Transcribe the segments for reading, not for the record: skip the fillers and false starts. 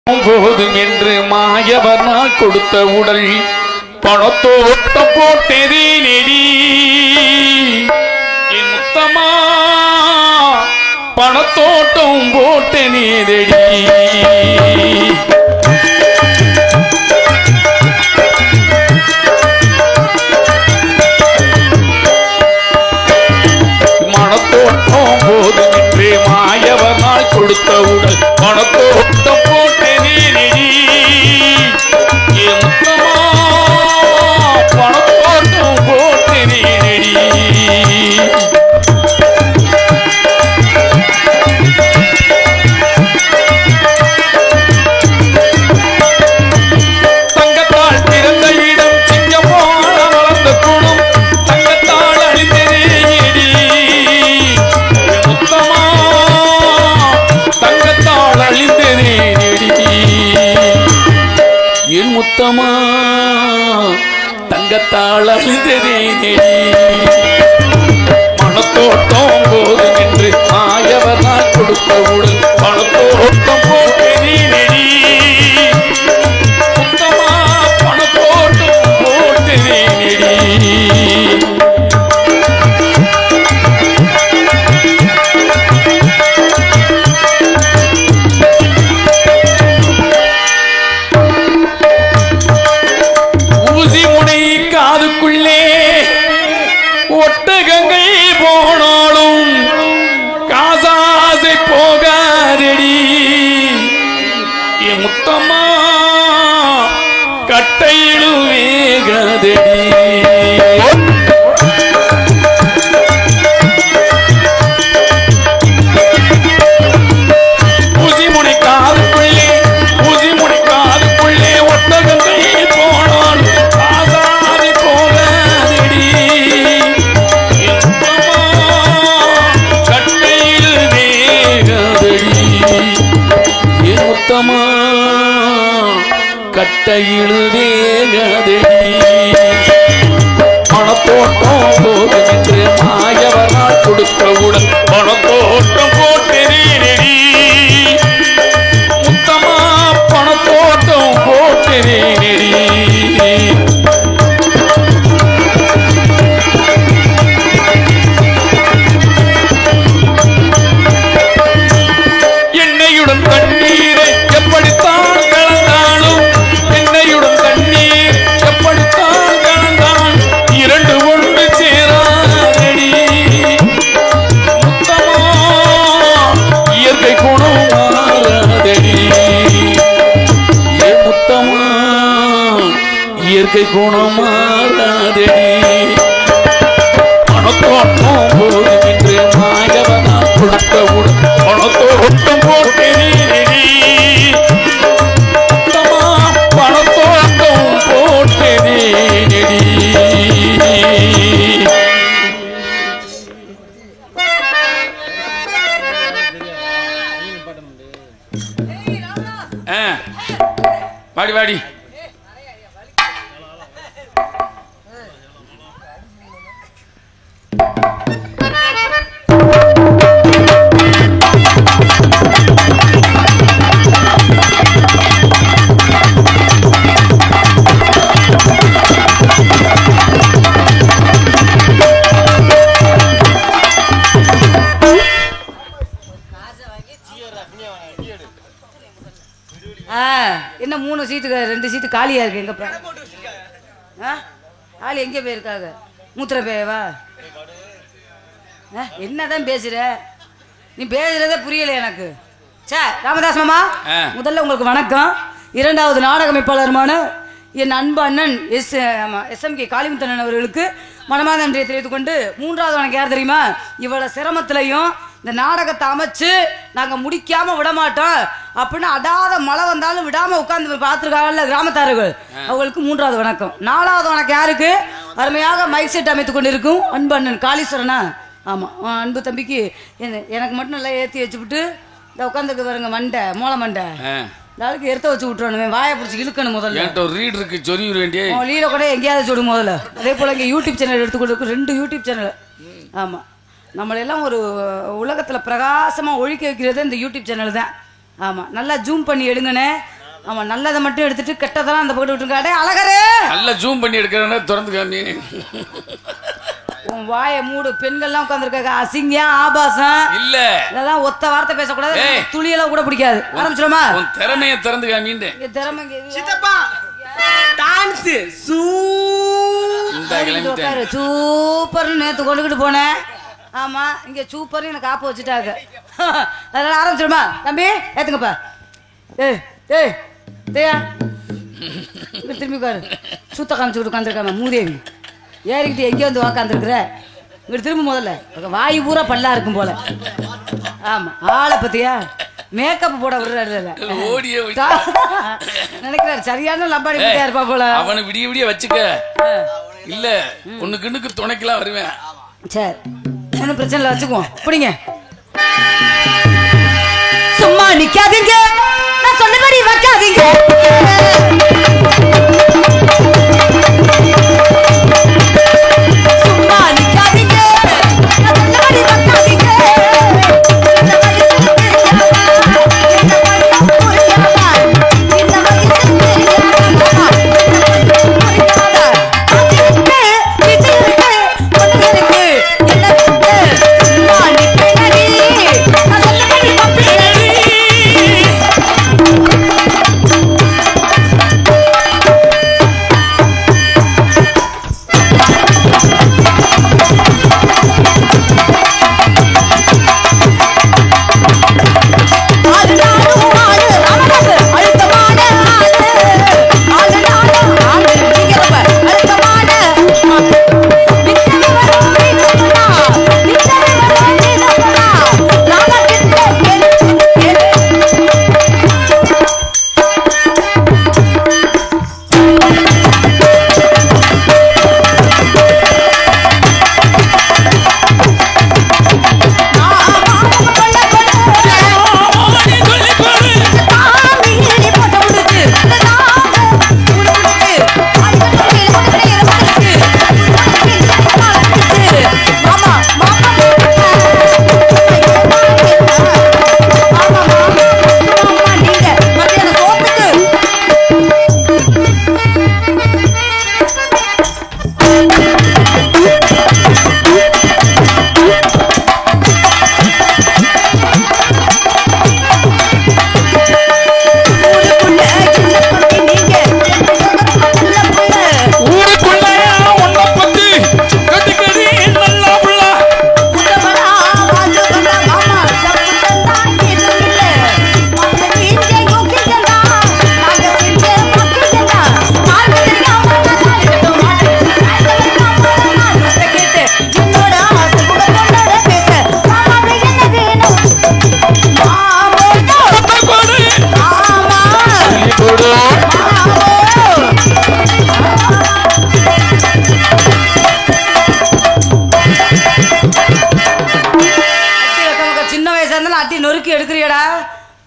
போதும் என்று மாயவனால் கொடுத்த உடல் பணத்தோட்டம் போட்டதே நெடி என் முத்தமா பணத்தோட்டம் போட்ட நீதடி மனத்தோட்டம் போதும் என்று மாயவனால் கொடுத்த உடல் பணத்தோட்டம் போட்டதே நெடி என் முத்தமா பணத்தோட்டம் போட்டதே நெடி முத்தமா தங்கத்தால் அழிந்ததே நெடி மனத்தோட்டம் போதும் என்று மாயவனால் கொடுத்த உடல் பணத்தோட்டம் போட்டதே நெடி முத்தமா பணத்தோட்டம் போட்டதே நெடி முத்தமா கட்டையிலும் வேகதடி ஊசி முனைக்காதுக்குள்ளே ஒட்டகங்கள் போனால் காசாதி போகாதடி முத்தமா கட்டையில் வேகதடி முத்தமா கட்டையில் வேகதடி பணத்தோட்டம் போதும் என்று மாயவனால் கொடுத்த உடல் பணத்தோட்டம் போட்டதே நெடி முத்தமா பணத்தோட்டம் போட்டதே நெடி எண்ணெயுடன் தண்ணீரை எப்படித்தான் கலந்தாலும் எண்ணெயுடன் தண்ணீர் எப்படித்தான் கலந்தான் இரண்டு ஒன்று சேராதடி முத்தமா இயற்கை குணம் மாறாதடி முத்தமா இயற்கை குணம் மாறாதடி பணத்தோட்டம் போதும் என்று மாயவனால் கொடுத்த உடன் பணத்தோட்டம் போட்டதே நெடி முத்தமா பணத்தோட்டம் போட்டதே நெடி வாடி வாடி என்ன 3 சீட்டுக்கு 2 சீட்டு காலியா இருக்கு எங்க ஆளு எங்க போயிருக்காங்க மூத்திர பேவா என்னதான் பேசுற நீ பேசுறதே புரியல எனக்கு சார் ராமதாஸ் மாமா முதல்ல உங்களுக்கு வணக்கம் இரண்டாவது நாடக அமைப்பாளருமான என் அன்பு அண்ணன் எஸ்எம்கே காளிமுத்தண்ணன் அவர்களுக்கு மனமார்ந்த நன்றியை தெரிவித்துக் கொண்டு மூன்றாவது வணக்கம் யார் தெரியுமா இவ்வளவு சிரமத்திலையும் இந்த நாடகத்தை அமைச்சு நாங்க முடிக்காம விட மாட்டோம் அப்படின்னு அடாத மழை வந்தாலும் விடாம உட்கார்ந்து பார்த்துருக்காங்கல்ல கிராமத்தார்கள் அவங்களுக்கு மூன்றாவது வணக்கம் நாலாவது வணக்கம் யாருக்கு அருமையாக மைக் செட் அமைத்துக் கொண்டிருக்கும் அன்பு அண்ணன் காளீஸ்வரனா ஆமா அன்பு தம்பிக்கு எனக்கு மட்டும் நல்லா ஏற்றி வச்சுவிட்டு இந்த உட்காந்துருக்கு பாருங்க மண்டை மூளை மண்டை நாளைக்கு எடுத்து வச்சு விட்டுறணும் வாயை பிடிச்சி இழுக்கணும் முதல்ல ஒரு ரீட் இருக்கு சொல்லி வேண்டிய லீட கூட எங்கேயாவது சொல்லு முதல்ல அதே போல இங்கே யூடியூப் சேனல் எடுத்துக்கொண்டு 2 யூடியூப் சேனல் ஆமா நம்மளெல்லாம் ஒரு உலகத்தில் பிரகாசமாக ஒழிக்க வைக்கிறது இந்த யூடியூப் சேனல் தான். ஆமாம், நல்லா ஜூம் பண்ணி எடுங்கண்ணே. அவன் நல்லதை மட்டும் எடுத்துட்டு கெட்டதெல்லாம் அந்த பக்கத்து விட்டுருக்காடே. அழகரே நல்லா ஜூம் பண்ணி எடுக்கிறேன்னா திறந்து காமி. உன் வாயை மூடு. பெண்கள்லாம் உட்காந்துருக்காங்க. அசிங்கம் ஆபாசம் இல்ல இதெல்லாம் ஒத்த வார்த்தை பேசக்கூடாது. துளியெல்லாம் கூட பிடிக்காது. ஆரம்பிச்சிடுமா? உன் திறமையை திறந்து காமின்னு. திறமை சித்தப்பா டான்ஸ் சூப்பர்னு நேத்து கொண்டுகிட்டு போனேன். ஆமா இங்க சூப்பர்னு எனக்கு காப்பு வச்சுட்டாங்க. அதனால ஆரம்பிச்சிடுமா? தம்பி ஏத்துங்கப்பா. ஏய் ஏய் தேயா திரும்பி பாரு. சூத்த காமிச்சுக்கிட்டு உட்காந்துருக்காம மூதேவி ஏறிக்கிட்டு எங்கேயோ வந்து உக்காந்துருக்குற. இங்கிட்டு திரும்ப முதல்ல வாய் பூரா பல்லா இருக்கும் போல. ஆமா ஆளை பத்தியா மேக்கப் போட விடுறாரு. நினைக்கிறாரு சரியான லம்பாடி இருப்பா போல. அவனை விடிய விடிய வச்சுக்க. இல்ல ஒண்ணுக்கு துணைக்கெல்லாம் வருவேன். சரி ஒன்னும் பிரச்சனை இல்லை வச்சுக்குவோம். பிடிங்க. சும்மா நிக்காதீங்க நான் சொன்னபடி வைக்காதீங்க. சும்மா நிக்காதீங்க நான் சொன்னபடி வைக்காதீங்க.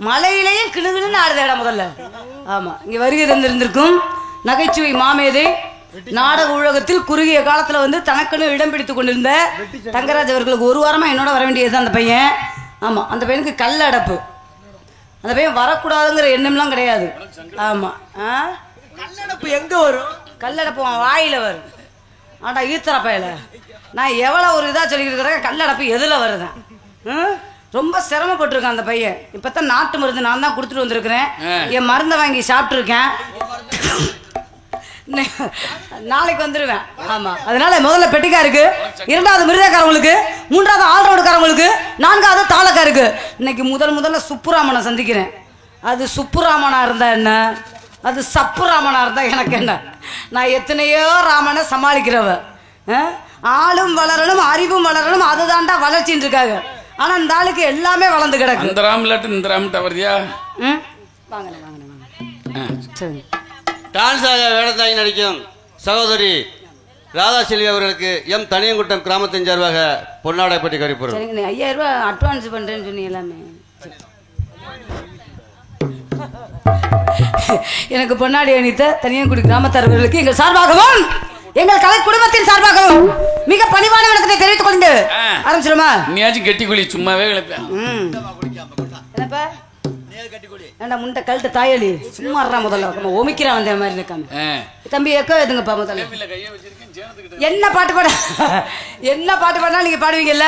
மலையிலையும் கிணுகிணுன்னு ஆடுதேடா முதல்ல. ஆமா இங்க வருகை தந்திருந்திருக்கும் நகைச்சுவை மாமேதை நாடக உலகத்தில் குறுகிய காலத்துல வந்து தனக்குன்னு இடம் பிடித்து கொண்டிருந்த தங்கராஜ் அவர்களுக்கு ஒரு வாரமா என்னோட வர வேண்டியது அந்த பையன். ஆமா அந்த பையனுக்கு கல் அடப்பு. அந்த பையன் வரக்கூடாதுங்கிற எண்ணம்லாம் கிடையாது. ஆமா கல்லடப்பு எங்க வரும்? கல்லடப்பு வாயில வரும். ஆண்டா ஈத்தரா பையல நான் எவ்வளவு ஒரு இதா சொல்லிக்கிட்டு இருக்கிறேன். கல்லடப்பு எதுல வருதேன்? ரொம்ப சிரமப்பட்டிருக்கான் அந்த பையன். இப்பதான் நாட்டு மருந்து நான் தான் கொடுத்துட்டு வந்திருக்கிறேன். என் மருந்தை வாங்கி சாப்பிட்டு இருக்கேன். நாளைக்கு வந்துருவேன். ஆமா அதனால முதல்ல பெட்டிக்காருக்கு, இரண்டாவது மிருதக்காரங்களுக்கு, மூன்றாவது ஆல்ரவுண்டுக்காரங்களுக்கு, நான்காவது தாளக்காருக்கு. இன்னைக்கு முதல்ல சுப்புராமனை சந்திக்கிறேன். அது சுப்புராமனா இருந்தா என்ன, அது சப்புராமனா இருந்தா எனக்கு என்ன? நான் எத்தனையோ ராமனை சமாளிக்கிறவ. ஆளும் வளரணும் அறிவும் வளரணும் அதுதான்டா வளர்ச்சின்னு இருக்காங்க. ஆனா இந்த ஆளுக்கு எல்லாமே வளர்ந்து கிடக்கு. அந்த ராம்லட்டு இந்த ராம்ட்ட வரியா? வாங்கண்ணே சரி. டான்ஸாக வேடத்தாங்கி நடிக்கும் சகோதரி ராதா செல்வி அவர்களுக்கு எம் தனியங்குட்டம் கிராமத்தின் சார்பாக பொன்னாடை பற்றி கறிப்பொருள். சரிங்க 5000 ரூபாய் அட்வான்ஸ் பண்றேன்னு சொன்னீங்க எல்லாமே. எனக்கு பொன்னாடி அணித்த தனியங்குடி கிராமத்தார்களுக்கு எங்கள் சார்பாகவும் எங்கள் கலை குடும்பத்தின் சார்பாகவும் மிக பணிவான வணக்கத்தை தெரிவித்துக் கொண்டு ஆரம்பிச்சிடுமா? நீயாச்சும் கெட்டி குழி சும்மாவே கிளப்ப. என்னப்பா ஏண்டா முண்டை கழட்டு தாயலி சும்மா முதல்ல ஒமிக்கிறான் வந்த மாதிரி இருக்காம தம்பி எக்கோ எதுங்கப்பா முதல்ல என்ன பாட்டு பாட என்ன பாட்டு பாடினா நீங்க பாடுவீங்கல்ல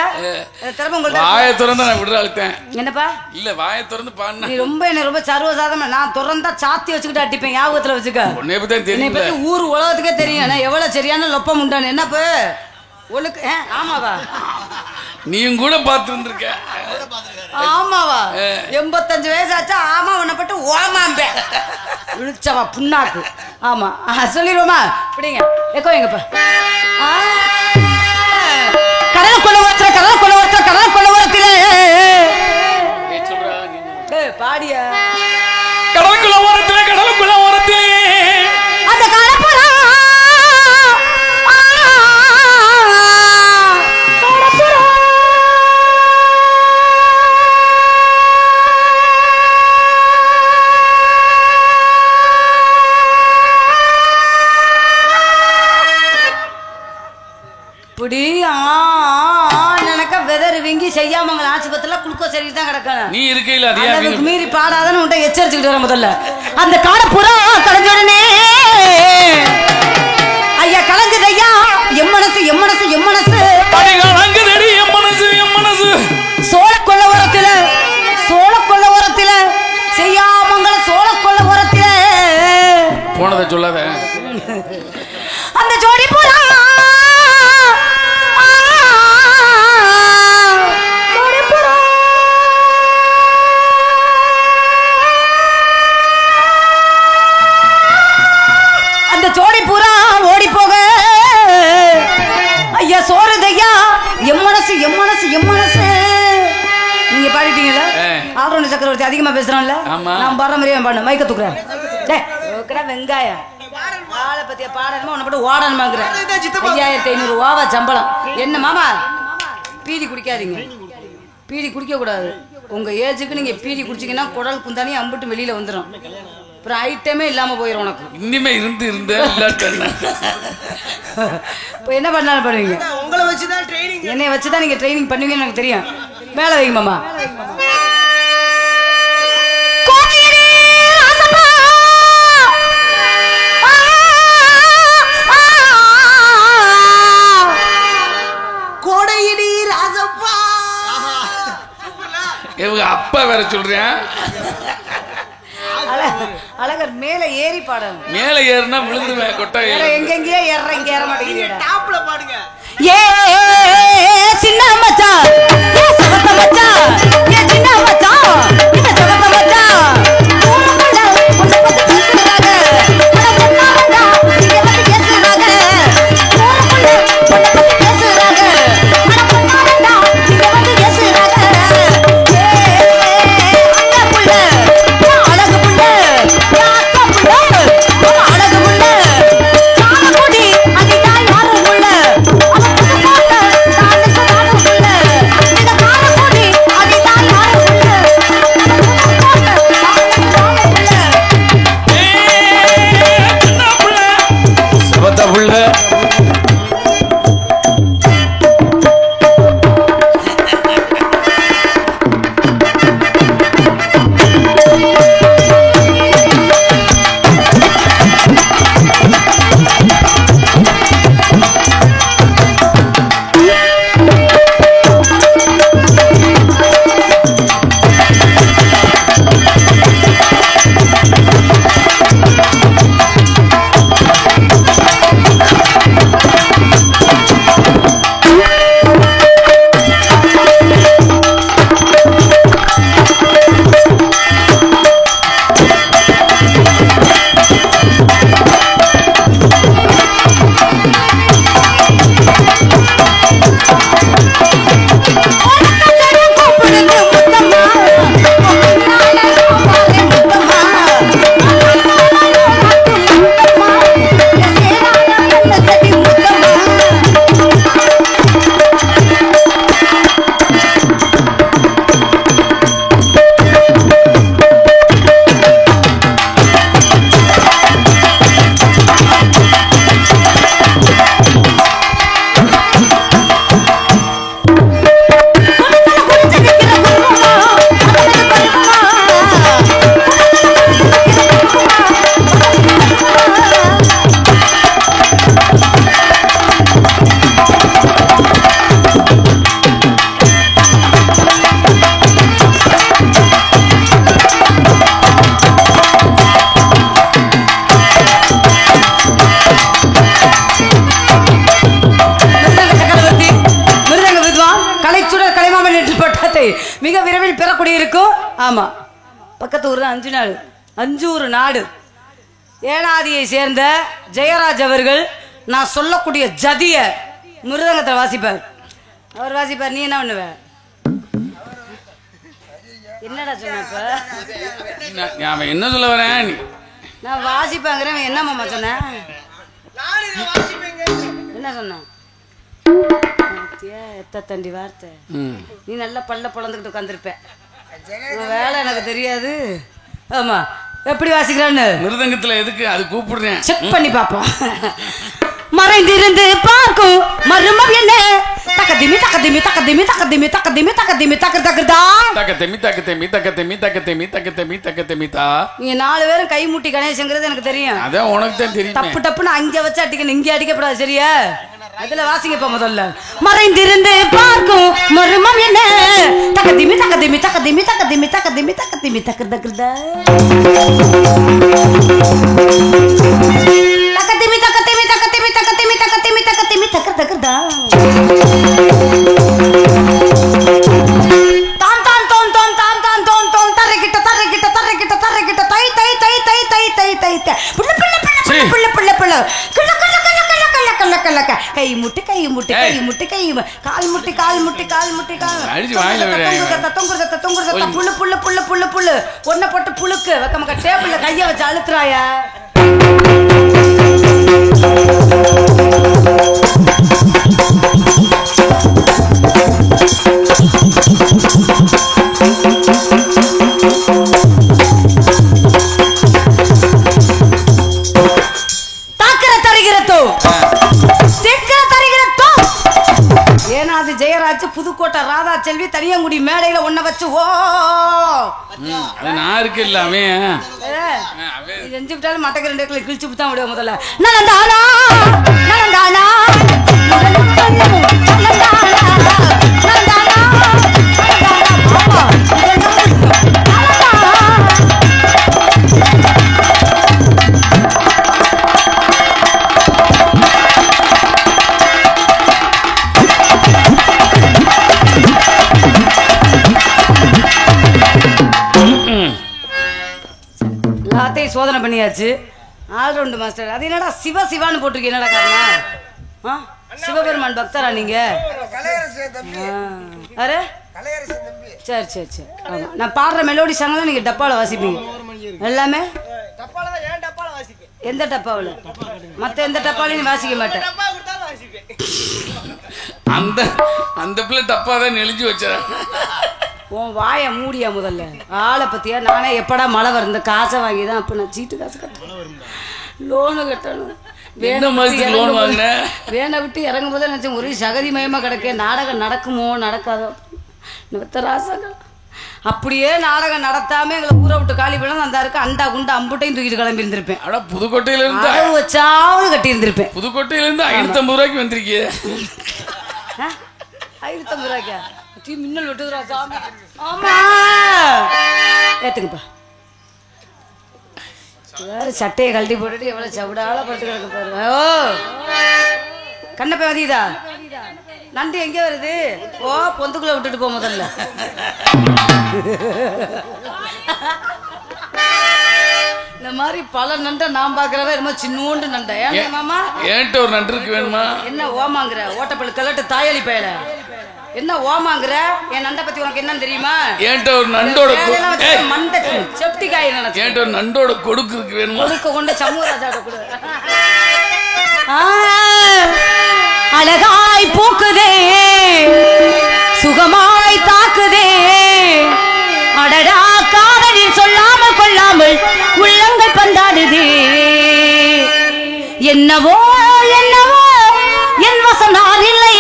திறமை உங்கள்ட்ட வாயை திறந்து நான் விடுற அழுத்தேன் என்னப்பா இல்ல வாயை திறந்து பாடுனா நீ ரொம்ப என்ன ரொம்ப சர்வசாதாரண நான் திறந்தா சாத்தி வச்சுக்கிட்டு அடிப்பேன் ஞாபகத்துல வச்சுக்க உன்னை பத்தி என்னை பத்தி ஊர் உலகத்துக்கே தெரியும் நான் எவ்வளவு சரியான லொப்பம் உண்டானு என்னப்பா உனக்கு ஆமாவா நீயும் கூட பார்த்துருந்துருக்க ஆமாவா 85 வயசு ஆச்சா ஆமா உன்னை பட்டு ஓமாம்பே விழிச்சவா புண்ணாக்கு ஆமா சொல்லிடுவோமா இப்படிங்க எக்கோ எங்கப்பா கடல் கொள்ள ஓரத்துல கடல் கொள்ள ஓரத்துல கடல் கொள்ள ஓரத்திலே பாடியா கடலுக்குள்ள ஓரத்திலே கடலுக்குள்ள ஓரத்திலே அந்த காலப்புறா செய்யாமங்க ஆஸ்பத்திரியில குளுக்கோஸ் சரி தான் கிடக்கணும் நீ இருக்கையில அதுக்கு மீறி பாடாதன்னு உன்ட்ட எச்சரிச்சுக்கிட்டு வர முதல்ல அந்த காட புறா கலஞ்ச உடனே ஐயா கலங்குது ஐயா எம் மனசு எம் மனசு எம் மனசு கலங்குதடி எம் மனசு எம் மனசு சோழ கொள்ள ஓரத்தில செய்யாமங்கள சோழ கொள்ள ஓரத்தில போனதை சொல்லாத அந்த ஜோடி புறா ஜோடி பூரா ஓடி போக ஐயா சோறுதையா எம் மனசு எம் மனசு எம் மனசு நீங்க பாடிட்டீங்கல்ல ஆல்ரவுண்ட் சக்கரவர்த்தி அதிகமா பேசுறான்ல நான் பாடுற மாதிரியே பாடு மைக்க தூக்குறேன் வெங்காயம் ஆளை பத்திய பாடணுமா உன்னை போட்டு ஓடணுமாங்கிறேன் 5500 ரூபாவா சம்பளம் என்ன மாமா பீடி குடிக்காதீங்க பீடி குடிக்க கூடாது உங்க ஏஜுக்கு நீங்க பீடி குடிச்சீங்கன்னா குடல் குந்தானி அம்பிட்டு வெளியில வந்துடும் அப்புறம் ஐட்டமே இல்லாம போயிடும் உனக்கு இனிமே இருந்து இப்போ என்ன பண்ணாலும் பண்ணுவீங்க உங்களை வச்சுதான் ட்ரைனிங் என்னை வச்சுதான் நீங்க ட்ரைனிங் பண்ணுவீங்கன்னு எனக்கு தெரியும் மேல வைங்க மாமா கோடையிடி ராசப்பா இவங்க அப்பா வேற சொல்றேன் அழகர் மேல ஏறி பாடணும் மேல ஏறினா விழுந்துருவேன் கொட்டை எங்கெங்கேயே ஏற இங்க ஏற மாட்டேங்கிறீங்க டாப்ல பாடுங்க ஏ சின்ன மச்சான் ஏ சகத்த மச்சான் ஏ சின்ன மச்சான் இந்த சகத்த மச்சான் ஊருக்குள்ள உன்னை பத்தி பேசுறாங்க அட பொண்ணாடா இங்க வந்து பேசுறாங்க ஊருக்குள்ள உன்னை பத்தி பேசுறாங்க அட பொண்ணாடா இங்க வந்து பேசுறாங்க ஏ அண்ணா புள்ள அழகு புள்ள யாக்கா புள்ள அழகு புள்ள சாமகுடி அதிதான் யாரு புள்ள அவ புதுக்கோட்டை தானுக்கு தானு புள்ள இந்த காலகுடி அதிதான் யாரு புள்ள ஆமா, பக்கத்து ஊர் தான் அஞ்சூர் நாடு. ஏனாதியை சேர்ந்த ஜெயராஜ் அவர்கள் நான் சொல்லக்கூடிய ஜதிய மிருதங்கத்தில் வாசிப்பார். அவர் வாசிப்பார், நீ என்ன பண்ணுவ? என்னடா சொன்ன? அவன் என்ன சொல்ல வரேன்? நான் வாசிப்பாங்கிறேன். என்ன மாமா சொன்ன? என்ன சொன்ன? எத்த தண்டி வார்த்தை. நீ நல்லா பல்ல பொழந்துக்கிட்டு உட்காந்துருப்ப. வேலை எனக்கு தெரியாது. ஆமா, எப்படி வாசிக்கிறான்னு மிருதங்கத்துல எதுக்கு அது கூப்பிடுறேன், செக் பண்ணி பாப்போம். மறைந்திருந்து பார்க்கும் மர்மம் என்ன? தக்கதிமி தக்கதிமி தக்கதிமி தக்கதிமி தக்கதிமி தக்கதிமி தக்க தக்கதா தக்கதெமி தக்கதெமி தக்கதெமி தக்கதெமி தக்கதெமி தக்கதெமி தா. நீங்க 4 பேரும் கை முட்டி கணேசங்கிறது எனக்கு தெரியும். அதான் உனக்கு தான் தெரியும். தப்பு டப்புன்னு அங்க வச்சு அடிக்கணும், இங்க அடிக்கப்படாது. சரியா? அதுல வாசிங்கப்பா முதல்ல. மறைந்திருந்து பார்க்கும் மர்மம் என்ன? தக்கதிமி தக்கதிமி தக்கதிமி தக்கதிமி தக்கதிமி தக்கதிமி தக்க தக்கதா தக்கதிமி தக்கதிமி தக்கதிமி தக்கதிமி தக்கதிமி தக்கதிமி தக்க தக்கதா தான் தான் தோன் தோன் தான் தான் தோன் தோன் தரகிட்ட தரகிட்ட தரகிட்ட தரகிட்ட தை தை தை தை தை தை தை தை புள்ள புள்ள புள்ள புள்ள புள்ள புள்ள கிள்ள கிள்ள கிள்ள கிள்ள கிள்ள கிள்ள கிள்ள கை முட்டி கை முட்டி கை முட்டி கை கால் முட்டி கால் முட்டி கால் முட்டி கால் அடிச்சு வாயில விடுறேன். தொங்குறத புள்ள புள்ள புள்ள புள்ள புள்ள ஒன்ன போட்டு புழுக்கு வெக்கமக்க டேபிள்ல கைய வச்சு அழுத்துறாயா. ஏனாது ஜெயராஜ் புதுக்கோட்டை ராதா செல்வி தனியங்குடி மேடையில ஒன்ன வச்சு ஓ நான் இருக்கு எல்லாமே செஞ்சு விட்டாலும் மட்டக்கு 2 கிலோ கிழிச்சு தான் விடுவோம். முதல்ல நலந்தானா நலந்தானா எல்லாத்தையும் சோதனை பண்ணியாச்சு. All-round master. அது என்னடா சிவ சிவான்னு போட்டிருக்கீங்க, என்னடா காரணம்? சிவபெருமான் பக்தரா நீங்க? அரே சரி சரி சரி. ஆமா, நான் பாடுற மெலோடி சாங்லாம் நீங்க டப்பால வாசிப்பீங்க எல்லாமே. எந்த டப்பாவில்? மற்ற எந்த டப்பாலையும் வாசிக்க மாட்டேன். அந்த அந்த பிள்ளை டப்பா தான் நெளிஞ்சு வச்சா. உன் வாயை மூடியா முதல்ல. ஆளை பத்தியா? நானே எப்படா மழை வருந்த காசை வாங்கி தான் அப்போ நான் சீட்டு காசு கட்டணும், லோனு கட்டணும். வேனை விட்டு இறங்கும் போது நினச்சேன் ஒரே சகதி மயமாக கிடக்க. நாடகம் நடக்குமோ நடக்காதோ ராசாக்கள். அப்படியே நாடகம் நடத்தாம எங்களை ஊரை விட்டு காலி பண்ண அந்த இருக்கு அண்டா குண்டா அம்புட்டையும் தூக்கிட்டு கிளம்பி இருந்திருப்பேன். ஆனா புதுக்கோட்டையில இருந்து வச்சாவது கட்டி இருந்திருப்பேன். புதுக்கோட்டையில இருந்து 550 ரூபாய்க்கு வந்திருக்கீங்க. 550 ரூபாய்க்கா? மின்னல் விட்டுதுரா சாமி. ஆமா ஏத்துக்குப்பா. வேற சட்டையை கழட்டி போட்டுட்டு எவ்வளவு சவுடால பட்டு கிடக்கு பாருங்க. ஓ கண்ணப்ப வதிதா நண்டு எங்கே வருது? ஓ பொந்துக்குள்ள விட்டுட்டு போ முதல்ல. இந்த மாதிரி பல நண்டை நான் பாக்குறவ ரொம்ப சின்னோண்டு நண்டை. ஏன் மாமா ஏன்ட்ட ஒரு நண்டு இருக்கு வேணுமா? என்ன ஓமாங்கிற ஓட்டப்பள்ளு கலட்டு தாயலி பயல? என்ன ஓமாங்கிற? என் நண்டை பத்தி உனக்கு என்னன்னு தெரியுமா? ஏன்ட்ட ஒரு நண்டோட மண்டை செப்டி காய் நினைச்சு. ஏன்ட்ட ஒரு நண்டோட கொடுக்கு இருக்கு வேணுமா? கொடுக்க கொண்டு சமூகராஜாட்ட கொடு. அழகாய் பூக்குதே சுகமாய் தாக்குதே அடடா காதலில் சொல்லாமல் கொள்ளாமல் உள்ளங்கள் பந்தாடுதே. என்னவோ என்னவோ என் வசனார் இல்லை,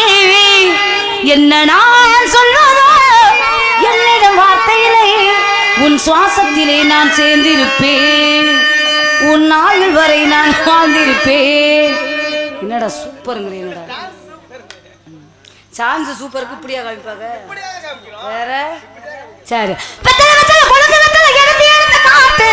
என்ன நான் சொல்வதோ என்னிடம் வார்த்தையிலே. உன் சுவாசத்திலே நான் சேர்ந்திருப்பேன், உன் நாள் வரை நான் வாழ்ந்திருப்பேன். என்னடா சூப்பருங்க. என்னடா சான்ஸ் சூப்பருக்கு இப்படியா காமிப்பாங்க வேற? சரி காட்டு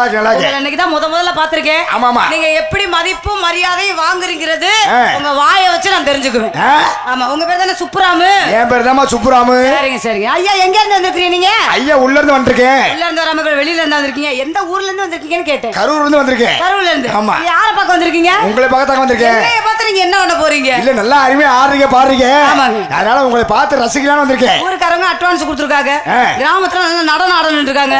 நல்லா இருக்கு. இன்னைக்கு தான் முதல்ல பாத்திருக்கேன். ஆமாமா. நீங்க எப்படி மதிப்பு மரியாதை வாங்குறீங்கிறது உங்க வாயை வச்சு நான் தெரிஞ்சுக்குவேன். ஆமா, உங்க பேர் தானே சுப்புராமு? என் பேர் தான் சுப்புராமு. சரிங்க. ஐயா எங்க இருந்து வந்திருக்கீங்க நீங்க? ஐயா உள்ள இருந்து வந்திருக்கேன். உள்ள இருந்து வராம வெளியில இருந்து வந்திருக்கீங்க. எந்த ஊர்ல இருந்து வந்திருக்கீங்கன்னு கேட்டேன். கரூர்ல இருந்து வந்திருக்கேன். கரூர்ல இருந்து? ஆமா. யார பார்க்க வந்திருக்கீங்க? உங்களை பார்க்க வந்திருக்கேன். என்னைய பார்த்து நீங்க என்ன பண்ண போறீங்க? இல்ல நல்லா அருமையா ஆடுறீங்க பாடுறீங்க. ஆமாங்க. அதனால உங்களை பார்த்து ரசிக்கலாம்னு வந்திருக்கேன். ஊருக்காரங்க அட்வான்ஸ் கொடுத்துருக்காங்க. கிராமத்துல நல்லா நடனம் ஆடணும்னு இருக்காங்க.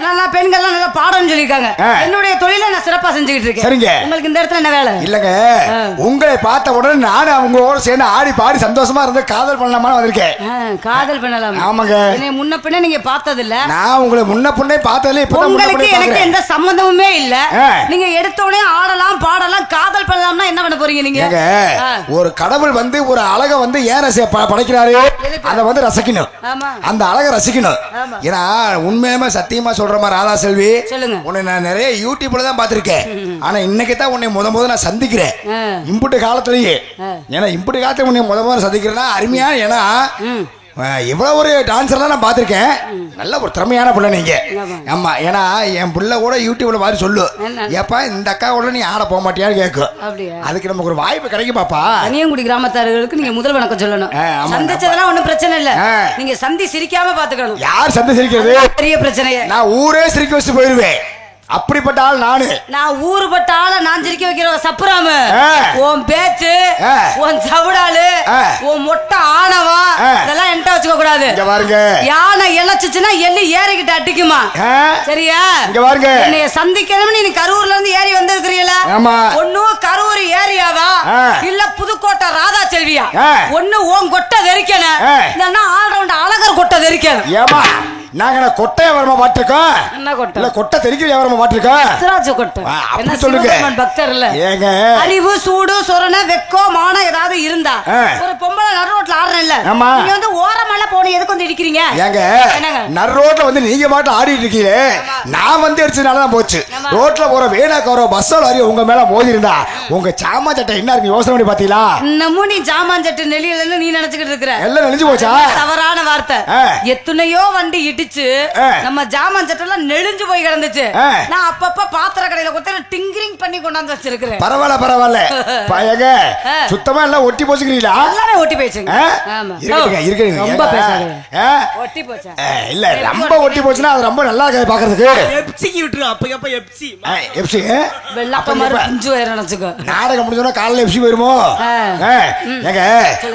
நல்லா பெண்கள்லாம் நல்லா பாடணும்னு சொல்லிருக்காங்க. என்னுடைய தொழிலை நான் சிறப்பா செஞ்சுக்கிட்டு இருக்கேன். சரிங்க. உங்களுக்கு இந்த இடத்துல என்ன வேலை? இல்லங்க, உங்களை பார்த்த உடனே நானும் அவங்களோட சேர்ந்து ஆடி பாடி சந்தோஷமா இருந்து காதல் பண்ணலாமான்னு வந்திருக்கேன். காதல் பண்ணலாம்? ஆமாங்க. என்னை முன்ன பின்ன நீங்க பார்த்தது இல்ல. நான் உங்களை முன்ன பின்னே பார்த்ததுல இப்ப உங்களுக்கு எனக்கு எந்த சம்பந்தமுமே இல்ல. நீங்க எடுத்தோடனே ஆடலாம் பாடலாம் காதல் பண்ணலாம்னா என்ன பண்ண போறீங்க நீங்க? ஒரு கடவுள் வந்து ஒரு அழக வந்து ஏன் படைக்கிறாரு, அதை வந்து ரசிக்கணும். அந்த அழகை ரசிக்கணும். ஏன்னா உண்மையுமே சத்தியமா சொல்றமா ராதா செல்வி, உன்னை நான் நிறைய யூடியூப்ல தான் பாத்திருக்கேன். ஆனா இன்னைக்கு தான் உன்னை முத நான் சந்திக்கிறேன். இம்புட்டு காலத்திலேயே, ஏன்னா இம்புட்டு காலத்துல உன்னை முத சந்திக்கிறேன்னா அருமையா. ஏன்னா இவ்வளவு ஒரு டான்ஸர்லாம் நான் பார்த்திருக்கேன். நல்ல ஒரு திறமையான பிள்ளை நீங்க. ஆமா, ஏன்னா என் பிள்ளை கூட யூடியூப்ல மாதிரி சொல்லு, ஏப்பா இந்த அக்கா கூட நீ ஆட போக மாட்டியான்னு கேட்கும். அதுக்கு நமக்கு ஒரு வாய்ப்பு கிடைக்கும் பாப்பா. கனியங்குடி கிராமத்தார்களுக்கு நீங்க முதல் வணக்கம் சொல்லணும். சந்திச்சதெல்லாம் ஒண்ணும் பிரச்சனை இல்ல. நீங்க சந்தி சிரிக்காம பாத்துக்கணும். யார் சந்தி சிரிக்கிறது? பெரிய பிரச்சனையே. நான் ஊரே சிரிக்க வச்சு போயிருவேன். அப்படிப்பட்ட ஆள் நானு. நான் ஊருப்பட்ட ஆள நான் சிரிக்க வைக்கிற சப்புராமு. உன் பேச்சு, உன் சவுடாலு, உன் மொட்டை ஆணவா இதெல்லாம் என்கிட்ட வச்சுக்க கூடாது. இங்க பாருங்க, யானை இழைச்சுச்சுன்னா எள்ளி ஏறிக்கிட்டு அடிக்குமா? சரியா? இங்க பாருங்க, என்னைய சந்திக்கணும்னு நீ கரூர்ல இருந்து ஏறி வந்திருக்கிறீல. ஒன்னும் கரூர் ஏரியாவா இல்ல புதுக்கோட்டை ராதா செல்வியா? ஒண்ணு உன் கொட்டை தெரிக்கணும், இல்லன்னா ஆல்ரவுண்ட் அழகர் கொட்டை தெரிக்கணும். ஏமா நாங்க கொட்டைய வரமா பாட்டிருக்கோம். என்ன கொட்டை? இல்ல கொட்டை தெரிக்கிற வரமா பாட்டிருக்கோம். திராட்சை கொட்டை. என்ன சொல்லுங்க பக்தர் இல்ல. ஏங்க அறிவு சூடு சொரண வெக்கம் மானம் ஏதாவது இருந்தா ஒரு பொம்பளை நடு ரோட்ல ஆடுறேன் இல்ல, நீங்க வந்து ஓரமால போன எதுக்கு வந்து இடிக்கிறீங்க? ஏங்க நடு ரோட்ல வந்து நீங்க பாட்டு ஆடிட்டு இருக்கீங்க, நான் வந்து அடிச்சதுனாலதான் போச்சு. ரோட்ல போற வேணாக்கார பஸ்ஸால அறிய உங்க மேல மோதி இருந்தா உங்க சாமா சட்டை என்ன இருக்கு யோசனை பண்ணி பாத்தீங்களா? இன்னமும் நீ சாமான் சட்டை நெளியலன்னு நீ நினைச்சுக்கிட்டு இருக்கிற. எல்லாம் நெளிஞ்சு போச்சா? தவறான வார்த்தை. எத்தனையோ வண்டி இடிச்சு நம்ம ஜாமான் சட்டெல்லாம் நெளிஞ்சு போய் கிடந்துச்சு. நான் அப்பப்ப பாத்திர கடையில கொடுத்து டிங்கரிங் பண்ணி கொண்டாந்து வச்சிருக்கிறேன். பரவாயில்ல பயங்க சுத்தமா எல்லாம் ஒட்டி போச்சுக்கிறீங்களா? எல்லாமே ஒட்டி போயிடுச்சுங்க. ஆமா இருக்குங்க. ரொம்ப பேசாதீங்க. ஒட்டி போச்சா? இல்ல ரொம்ப ஒட்டி போச்சுன்னா அது ரொம்ப நல்லா இருக்காது பாக்குறதுக்கு. எப்சிக்கு விட்டுரு. அப்ப எப்சி வெள்ளப்ப மாதிரி குஞ்சு வர நினைச்சுக்கோ. நாடகம் முடிஞ்சோன்னா காலையில எப்சி வருமோ? ஏங்க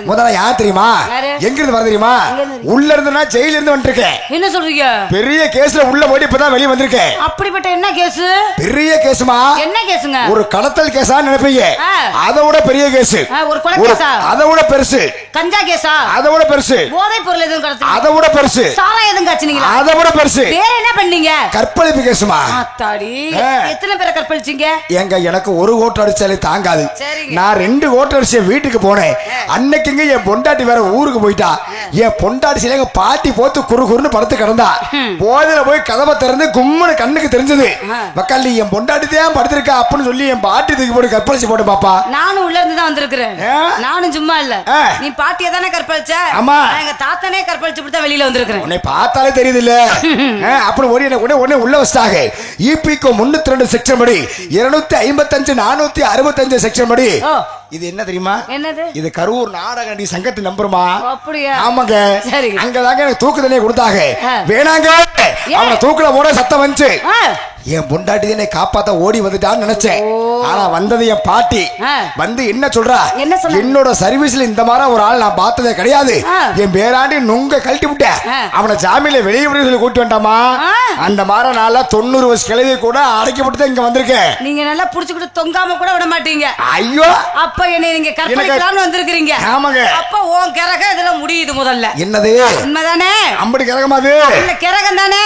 முதல்ல யார் தெரியுமா? எங்க இருந்து வர தெரியுமா? உள்ள இருந்துனா ஜெயில இருந்து வந்துருக்கேன். என்ன சொல்றீங்க? பெரிய கேஸ்ல உள்ள போய் இப்பதான் வெளிய வந்திருக்கேன். அப்படிப்பட்ட என்ன கேஸ்? பெரிய கேஸ்மா. என்ன கேஸ்ங்க? ஒரு கடத்தல் கேஸா நினைப்பீங்க, அதை விட பெரிய கேஸ். ஒரு கொலை கேஸா? அதை விட பெருசு. கஞ்சா கேஸா? அதை விட பெருசு. போதை பொருள் எதுவும் கடத்தல? அதை விட பெருசு. சாரா எதுவும் காய்ச்சினீங்களா? அதை விட பெருசு. வேற என்ன பண்ணீங்க? கற்பழிப்பு கேஸ்மா. ஆத்தாடி, எத்தனை பேரை கற்பழிச்சீங்க? ஏங்க எனக்கு ஒரு ஓட்டு அடிச்சாலே தாங்காது. நான் 2 ஓட்டு அடிச்சு வீட்டுக்கு போனேன். அன்னைக்குங்க என் பொண்டாட்டி வேற ஊருக்கு போயிட்டா. என் பொண்டாட்டி சிலைங்க பாட்டி போத்து குறுகுறுன்னு படுத்து கிடந்தா. போதையில போய் கதவை திறந்து கும்முன்னு கண்ணுக்கு தெரிஞ்சது மக்கள் என் பொண்டாட்டி தான் படுத்திருக்கா அப்படின்னு சொல்லி என் பாட்டி தூக்கி போட்டு கற்பழிச்சு போட்டு பாப்பா. நானும் உள்ள இருந்து தான் வந்திருக்கிறேன். நானும் சும்மா இல்ல. நீ பாட்டியை தானே கற்பழிச்ச? ஆமா, எங்க தாத்தனே கற்பழிச்சு தான் வெளியில வந்திருக்கிறேன். உன்னை பார்த்தாலே தெரியுது இல்ல? அப்படி உடனே உள்ள வச்சிட்டாங்க. இபிகோ 302 செக்ஷன் படி 255 465 செக்ஷன் படி. இது என்ன தெரியுமா? என்னது? இது கரூர் நாடக நடி சங்கத்து நம்பருமா? அப்படியா? ஆமாங்க. அங்கதாங்க எனக்கு தூக்கு தண்ணியை கொடுத்தாங்க. வேணாங்க அவனை தூக்குல போட சத்தம் வந்துச்சு. என் பொண்டாட்டி என்னை காப்பாத்த ஓடி வந்துட்டான்னு நினைச்சேன். ஆனா வந்தது என் பாட்டி. வந்து என்ன சொல்றா? என்னோட சர்வீஸ்ல இந்த மாதிரி ஒரு ஆள் நான் பார்த்ததே கிடையாது. என் பேராண்டி நுங்க கழட்டி விட்டேன். அவனை ஜாமீன்ல வெளியே சொல்லி கூட்டி வந்தாமா. அந்த மாதிரி நாள 90 வருஷ கிழவி கூட அடைக்கப்பட்டு இங்க வந்திருக்கேன். நீங்க நல்லா புடிச்சுக்கிட்டு தொங்காம கூட விட மாட்டீங்க. ஐயோ, அப்ப என்னை நீங்க கற்பழிக்கலாம்னு வந்திருக்கீங்க. ஆமாங்க. அப்ப உன் கிரக இதுல முடியுது முதல்ல. என்னது? உண்மைதானே? அம்படி கிரகமா அது? இல்ல கிரகம் தானே.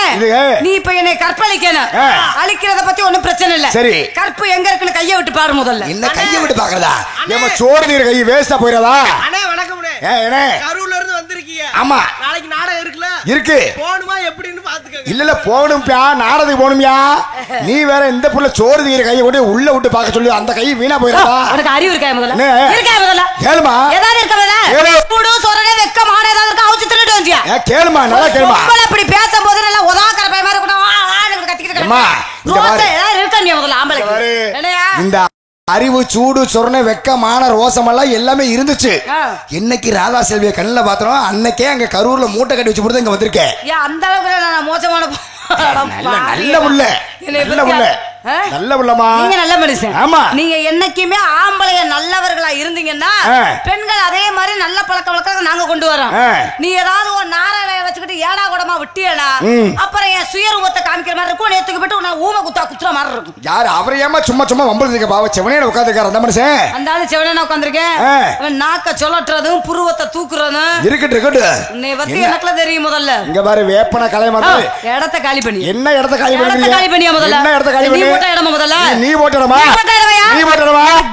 நீ இப்ப என்னை கற்பழிக்கணும். அழிக்கிறத பத்தி ஒண்ணும் பிரச்சனை இல்ல. சரி, கற்பு எங்க இருக்குன்னு கைய விட்டு பாரு முதல்ல. என்ன கைய விட்டு பாக்குறதா? ஏமா சோறு நீர் கை வேஸ்டா போயிரதா? அண்ணே வணக்கம் அண்ணே. ஏனே கரூர்ல இருந்து வந்திருக்கீங்க? ஆமா. நாளைக்கு நாடகம் இருக்குல? இருக்கு. போணுமா எப்படின்னு பாத்துக்கங்க. இல்ல போணும்யா, நாடகத்துக்கு போணும்யா. நீ வேற இந்த புள்ள சோறு நீர் கைய விட்டு உள்ள விட்டு பாக்க சொல்லி அந்த கை வீணா போயிரதா? உனக்கு அறிவு இருக்கா முதல்ல? இருக்கா முதல்ல? கேளுமா. ஏதாவது இருக்கா முதல்ல? கூடு சொரனே வெக்க மான ஏதாவது இருக்கா? அவுச்சு தின்னுட்டு வந்தியா? கேளுமா, நல்லா கேளுமா. அப்படி பேசும்போது நல்லா உதாக்கற பை மாதிரி கூட கத்திக்கிட்டு அம்மா இந்த அறிவு சூடு சொரணை வெக்கமான ரோசமெல்லாம் எல்லாமே இருந்துச்சு. என்னைக்கு ராதா செல்வியை கண்ணுல பாத்திரம் அன்னைக்கே அங்க கரூர்ல மூட்டை கட்டி வச்சு போட்டு இங்க வந்திருக்கேன். அந்த அளவுக்கு நான் மோசமான நல்ல புள்ள நல்ல புள்ள நல்ல புள்ளமா. நீங்க நல்ல மனுஷன். ஆமா. நீங்க என்னைக்குமே ஆம்பளைய நல்லவர்களா இருந்தீங்கன்னா பெண்கள் அதே மாதிரி நல்ல பழக்க வழக்கம் நாங்க கொண்டு வரோம். நீ ஏதாவது ஒரு நாராயண வச்சுக்கிட்டு ஏடா கூடமா விட்டியடா அப்புறம் என் சுயரூபத்தை காமிக்கிற மாதிரி இருக்கும். நேத்துக்கு போட்டு நான் ஊம குத்துற மாதிரி இருக்கும். யாரு அவர் ஏமா சும்மா சும்மா வம்பளுக்கு பாவ செவனேன உட்கார்ந்திருக்காரு அந்த மனுஷன். அந்த ஆளு செவனேன உட்கார்ந்திருக்கேன். நாக்க சொல்லட்டுறதும் புருவத்தை தூக்குறதும் இருக்கட்டும். உன்னை பத்தி எனக்குல தெரியும். முதல்ல இங்க பாரு வேப்பன கலை மாதிரி இடத்தை காலி பண்ணி. என்ன இடத்தை காலி பண்ணி? இடத்தை காலி பண்ணியா முதல்ல? என்ன இடத்தை காலி பண்ணி? நீ போட்ட இடமா?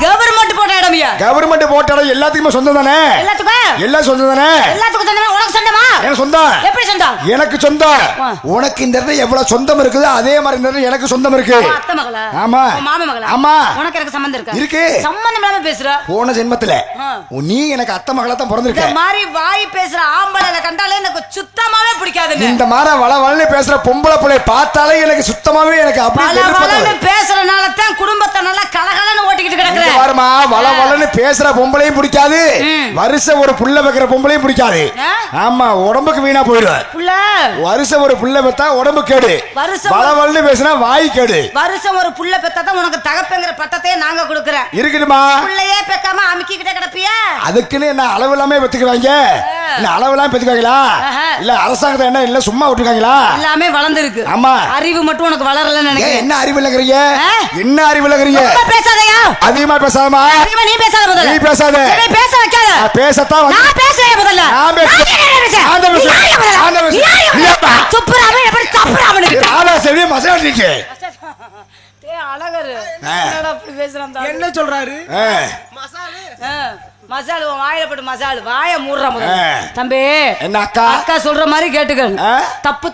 கவர்மெண்ட் போட்ட இடமியா? கவர்மெண்ட் போட்ட இடம் எல்லாத்துக்குமே சொந்தம் தானே? எல்லாம் சொந்தம் தானே? எல்லாத்துக்கும் சொந்தமா? உனக்கு சொந்தமா? எனக்கு சொந்தம். எப்படி சொந்தம்? எனக்கு சொந்தம். உனக்கு இந்த இடத்துல எவ்வளவு சொந்தம் இருக்குது அதே மாதிரி இந்த இடத்துல எனக்கு சொந்தம் இருக்கு. அத்தை மகளா? ஆமா. மாமா மகளா? ஆமா. உனக்கு எனக்கு சம்பந்தம் இருக்கா? இருக்கு. சம்பந்தம் இல்லாம பேசுற. போன ஜென்மத்துல நீ எனக்கு அத்தை மகளா தான் பிறந்திருக்க. இந்த மாதிரி வாய் பேசுற ஆம்பளைல கண்டாலே எனக்கு சுத்தமாவே பிடிக்காதுங்க. இந்த மாதிரி வளவளன்னு பேசுற பொம்பளை புள்ளைய பார்த்தாலே எனக்கு சுத்தமாவே எனக்கு அப்படியே பேசுறனால தான் குடும்பத்தை நல்லா கலகலன்னு ஓட்டிக்கிட்டு கிடக்குற. பாருமா வளவளன்னு பேசுற பொம்பளையும் பிடிக்காது, வருஷம் ஒரு புள்ள வைக்கிற பொம்பளையும் பிடிக்காது. ஆமா உடம்புக்கு வீணா போயிடும். வருஷம் ஒரு புள்ள பெத்தா உடம்பு கேடு, வளவளன்னு பேசினா வாய் கேடு. வருஷம் ஒரு புள்ள பெத்தா தான் உனக்கு தகப்பங்கிற பட்டத்தையே நாங்க கொடுக்கறோம். இருக்குமா? புள்ளையே பெக்காம அமுக்கிக்கிட்டே கிடப்பியா? அதுக்குன்னு என்ன அளவு இல்லாம பெத்துக்குவாங்க? இல்ல அளவு இல்லாம பெத்துக்குவாங்களா? இல்ல அரசாங்கத்தை என்ன இல்ல சும்மா விட்டுருக்காங்களா? எல்லாமே வளர்ந்துருக்கு. ஆமா அறிவு மட்டும் உனக்கு வளரலன்னு நினைக்கிறேன். என்ன அறிவு இல்லங்கறீங்க? என்ன அறிவு இல்லங்கறீங்க? பேசாதயா? அதிகமா பேசாதமா? அதிகமா நீ பேசாத முதல்ல. நீ பேசாத. நீ பேச வைக்காத. பேசத்தான் நான் பேசுறேன் முதல்ல. நான் பேசுறேன். ஆந்த பேசுறேன். ஆந்த பேசுறேன். நீப்பா சுப்ராம எப்படி சப்ராமனு ராதா செல்வி மசாடிக்கு. டேய் அழகரு. என்னடா அப்படி பேசுறான்? என்ன சொல்றாரு? மசாலு. மசாலு வாயில போட்டு மசாலு வாய மூடுற முதல்ல. தம்பி என்ன அக்கா அக்கா சொல்ற மாதிரி கேட்டுக்க. தப்பு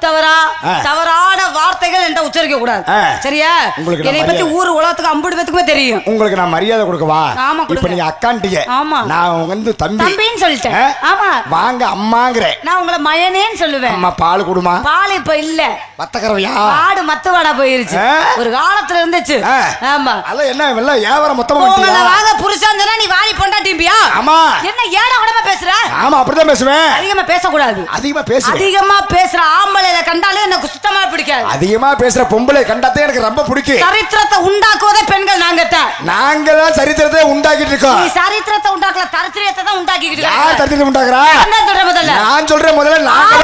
தவறான வார்த்தைகள் என்கிட்ட உச்சரிக்க கூடாது. சரியா? என்னை பத்தி ஊர் உலகத்துக்கு 50 பேத்துக்குமே தெரியும். உங்களுக்கு நான் மரியாதை கொடுக்கவா? ஆமா இப்ப நீங்க அக்கான்ட்டீங்க. ஆமா நான் வந்து தம்பின்னு சொல்லிட்டேன். ஆமா வாங்க அம்மாங்கறேன். நான் உங்களை மயனேன்னு சொல்லுவேன். அம்மா பால் குடுமா? பால் இப்ப இல்ல. வத்தக்கறவையா? பாடு மத்தவாடா போயிருச்சு. ஒரு காலத்துல இருந்துச்சு. ஆமா அத என்ன வெள்ள வியாபாரம் மொத்தமா பண்ணியா? வாங்க புருஷன் சொன்னா நீ வாரி பொண்டாட்டிம்பியா? ஆமா என்ன ஏடா உடம்ப பேசுற? ஆமா அப்படிதான் பேசுவேன். அதிகமா பேச கூடாது. அதிகமா பேசுற ஆம்பளைய கண்டாலே எனக்கு சுத்தமா பிடிக்காது. அதிகமா பேசுற பொம்பளை கண்டாதே எனக்கு ரொம்ப பிடிக்கும். சரித்திரத்தை உண்டாக்குவதே பெண்கள் நாங்க தான் சரித்திரத்தை உண்டாக்கிட்டு இருக்கோம். நீ சரித்திரத்தை உண்டாக்கல தரித்திரத்தை தான் உண்டாக்கிட்டு இருக்க. யார் சரித்திரத்தை உண்டாக்குறா? நான் சொல்றேன் முதல்ல. நான் சொல்றேன் முதல்ல நான்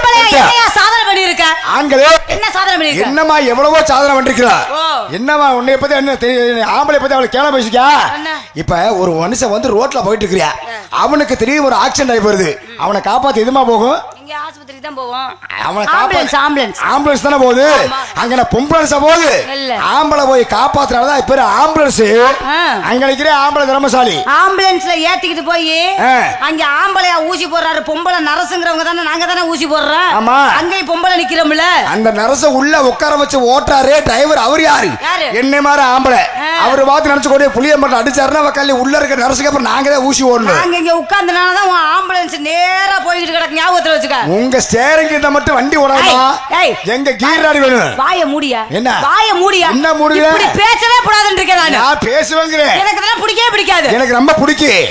என்ன சாதனை பண்ணி இருக்க? ஆண்களே என்ன சாதனை பண்ணி இருக்க? என்னமா எவ்வளவோ சாதனை பண்ணிருக்கா? என்னமா உன்னை பத்தி என்ன தெரியும்? ஆம்பளை பத்தி அவளை கேள பேசிக்கா? இப்ப ஒரு மனுஷன் வந்து ரோட்ல போயிட்டு இருக்கறியா, அவனுக்கு திடீர்னு ஒரு ஆக்சிடென்ட் ஆகி போகுது, அவனை காப்பாத்த எதுமா போகும்? இங்க ஆஸ்பத்திரி தான் போவோம். அவனை காப்பாத்த ஆம்புலன்ஸ் தானே போகுது. அங்க பொம்பளன்ஸா போகுது. ஆம்பளை போய் காப்பாத்துறனால தான் இப்ப ஆம்புலன்ஸ். அங்க நிக்கிற ஆம்பளை திறமசாலி. ஆம்புலன்ஸ்ல ஏத்திக்கிட்டு போய் அங்க ஆம்பளையா ஊசி போடுறாரு. பொம்பளை நரசுங்கிறவங்க தானே நாங்க தானே ஊசி போடுறோம். ஆமா அங்க பொம்பளை நிக்கிறோம்ல. அந்த நரச உள்ள உட்கார வச்சு ஓட்டாரு டிரைவர். அவர் யாரு? என்ன மாதிரி ஆம்பளை. அவரு பார்த்து நினைச்சு கூட புளிய மட்டும் அடிச்சாருன்னா கல்லி உள்ள இருக்க நரசுக்கு அப்புறம் நாங்க தான் ஊசி ஓடணும். நாங்க இங்க உட்கார்ந்தனாலதான் ஆம்புலன்ஸ் நேரா போயிட்டு கிடக்கு. ஞாபகத்துல வச்சுக்க. உங்க ஸ்டேரிங் கிட்ட மட்டும் வண்டி ஓடாதா? எங்க கீராடி வேணும். வாய மூடியா? என்ன வாய மூடியா? என்ன மூடியா? இப்படி பேசவே கூடாதுன்னு இருக்கேன் நான். நான் பேசுவேங்கறேன். எனக்கு இதெல்லாம் பிடிக்கவே பிடிக்காது. எனக்கு ரொம்ப பிடிக்கும்.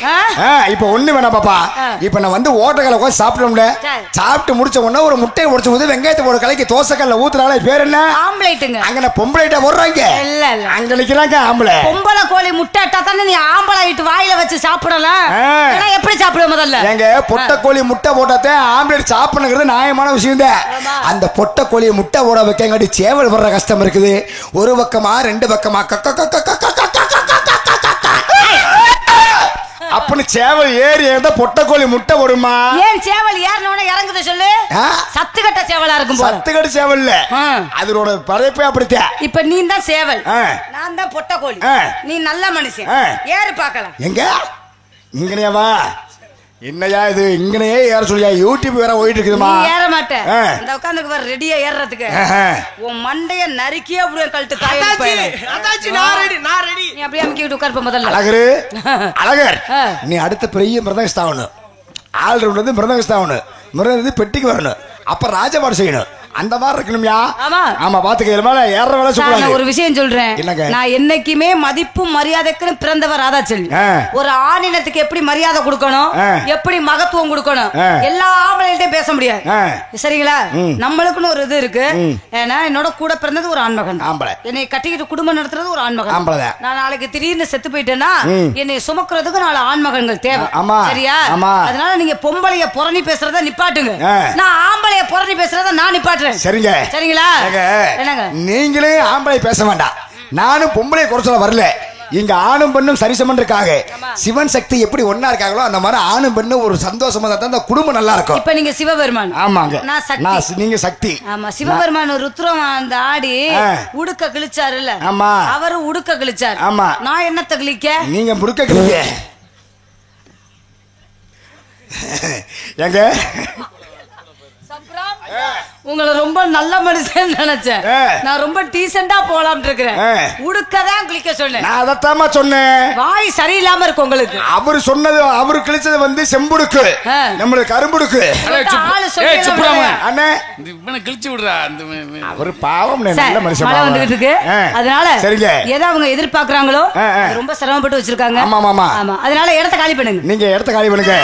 இப்போ ஒண்ணு வேணா பாப்பா. இப்போ நான் வந்து ஓட்டக்கல உட்கார்ந்து சாப்பிட்டோம்ல. சாப்பிட்டு முடிச்ச உடனே ஒரு முட்டையை உடைச்சு ஊத்தி வெங்காயத்தை போட்டு கலக்கி தோசை கல்ல ஊத்துறாளே பேர் என்ன? ஆம்லெட்ங்க. அங்க பொம்பளைட்ட போடுறாங்க. இல்ல இல்ல அங்க நிக்கிறாங்க ஆம்பளை. பொம்பளை கோழி முட்டை அட்டா தானே நீ ஆம்பளை ஆயிட்டு வாயில வச்சு சாப்பிடலாம். انا எப்படி சாப்பிடுவே முதல்ல? ஏங்க பொட்டை கோழி முட்டை போட்டாதே ஆம்லெட் சாப்பிடுங்கிறது நியாயமான விஷயம் தான். அந்த பொட்டை கோழி முட்டை போட வைக்கங்கடி சேவல் வர்ற கஷ்டம் இருக்குது. ஒரு பக்கமா ரெண்டு பக்கமா அப்படி சேவல் ஏறி ஏதோ பொட்டை கோழி முட்டை போடுமா? ஏன் சேவல் ஏறனோட இறங்குது சொல்லு? சத்துக்கட்ட சேவலா இருக்கும் போல. சத்துக்கட்ட சேவல் இல்ல, அதோட படைப்பே அப்படித்தான். இப்ப நீ தான் சேவல், நான் தான் பொட்டை கோழி. நீ நல்ல மனுஷன், ஏறு பார்க்கலாம். எங்க இங்கனையா வா? என்னையா இது இங்கனையே ஏற சொல்லியா? யூடியூப் வேற ஓடிட்டு இருக்குதுமா. நீ ஏற மாட்டே. இந்த உட்கார்ந்துக்கு வர ரெடியா ஏறறதுக்கு உன் மண்டைய நறுக்கியே அப்படியே கழட்டு தாயே போயிடு. அதாச்சி நான் ரெடி, நான் ரெடி. நீ அப்படியே அமுக்கிட்டு உட்கார்ப்ப முதல்ல. அழகர் நீ அடுத்த பெரிய மிருதங்கஸ்தாவணும். ஆல் ரவுண்ட் வந்து மிருதங்கஸ்தாவணும். மிருதங்க பெட்டிக்கு வரணும். அப்ப ராஜபாடு செய்யணும். அந்த மாதிரி இருக்கணும்யா. ஆமா ஆமா பாத்துக்க மேல ஏற வேலை சொல்றாங்க. ஒரு விஷயம் சொல்றேன், நான் என்னைக்குமே மதிப்பும் மரியாதைக்குன்னு பிறந்தவர் ராதாச்செல்வி. ஒரு ஆணினத்துக்கு எப்படி மரியாதை கொடுக்கணும், எப்படி மகத்துவம் கொடுக்கணும், எல்லா ஆம்பளைகிட்டையும் பேச முடியாது. சரிங்களா? நம்மளுக்குன்னு ஒரு இது இருக்கு. ஏன்னா என்னோட கூட பிறந்தது ஒரு ஆண்மகன், என்னை கட்டிக்கிட்டு குடும்பம் நடத்துறது ஒரு ஆண்மகன். நான் நாளைக்கு திடீர்னு செத்து போயிட்டேன்னா என்னை சுமக்கிறதுக்கு 4 ஆண்மகன்கள் தேவை. சரியா? அதனால நீங்க பொம்பளைய புரணி பேசுறத நிப்பாட்டுங்க, நான் ஆம்பளைய புரணி பேசுறத நான் நிப்பாட்டுறேன். சரிங்க சரிங்களா? நீங்களே ஆம்பளை பேச வேண்டாம், நானும் பொம்பளை குறைச்சல வரல. இங்க ஆணும் பெண்ணும் சரிசமன் இருக்காங்க. சிவன் சக்தி எப்படி ஒன்னா இருக்காங்களோ அந்த மாதிரி ஆணும் பெண்ணும் ஒரு சந்தோஷமா தான் அந்த குடும்பம் நல்லா இருக்கும். இப்ப நீங்க சிவபெருமான். ஆமாங்க, நீங்க சக்தி. ஆமா, சிவபெருமான் ருத்ரம் அந்த ஆடி உடுக்க கிழிச்சாருல்ல, ஆமா அவரு உடுக்க கிழிச்சாரு. ஆமா, நான் என்னத்த கிழிக்க, நீங்க முடுக்க கிழிக்க. எங்க உங்களை ரொம்ப நல்ல மனுஷன் நினைச்சேன், நான் ரொம்ப டீசெண்டா போலாம்னு இருக்கிறேன். உடுக்கதான் கிளிக்க சொன்னேன். நான் அதத்தாமா சொன்னேன், வாய் சரியில்லாம இருக்கு உங்களுக்கு. அவரு சொன்னது, அவரு கிழிச்சது வந்து செம்புடுக்கு, நம்மளுக்கு கரும்புடுக்கு. அண்ணே இவனை கிழிச்சு விடுறா, அவரு பாவம் நல்ல மனுஷன். மழை வந்துகிட்டு இருக்கு, அதனால சரிங்க, ஏதோ அவங்க எதிர்பார்க்கறாங்களோ ரொம்ப சிரமப்பட்டு வச்சிருக்காங்க. ஆமா ஆமா ஆமா, அதனால இடத்த காலி பண்ணுங்க. நீங்க இடத்த காலி பண்ணுங்க.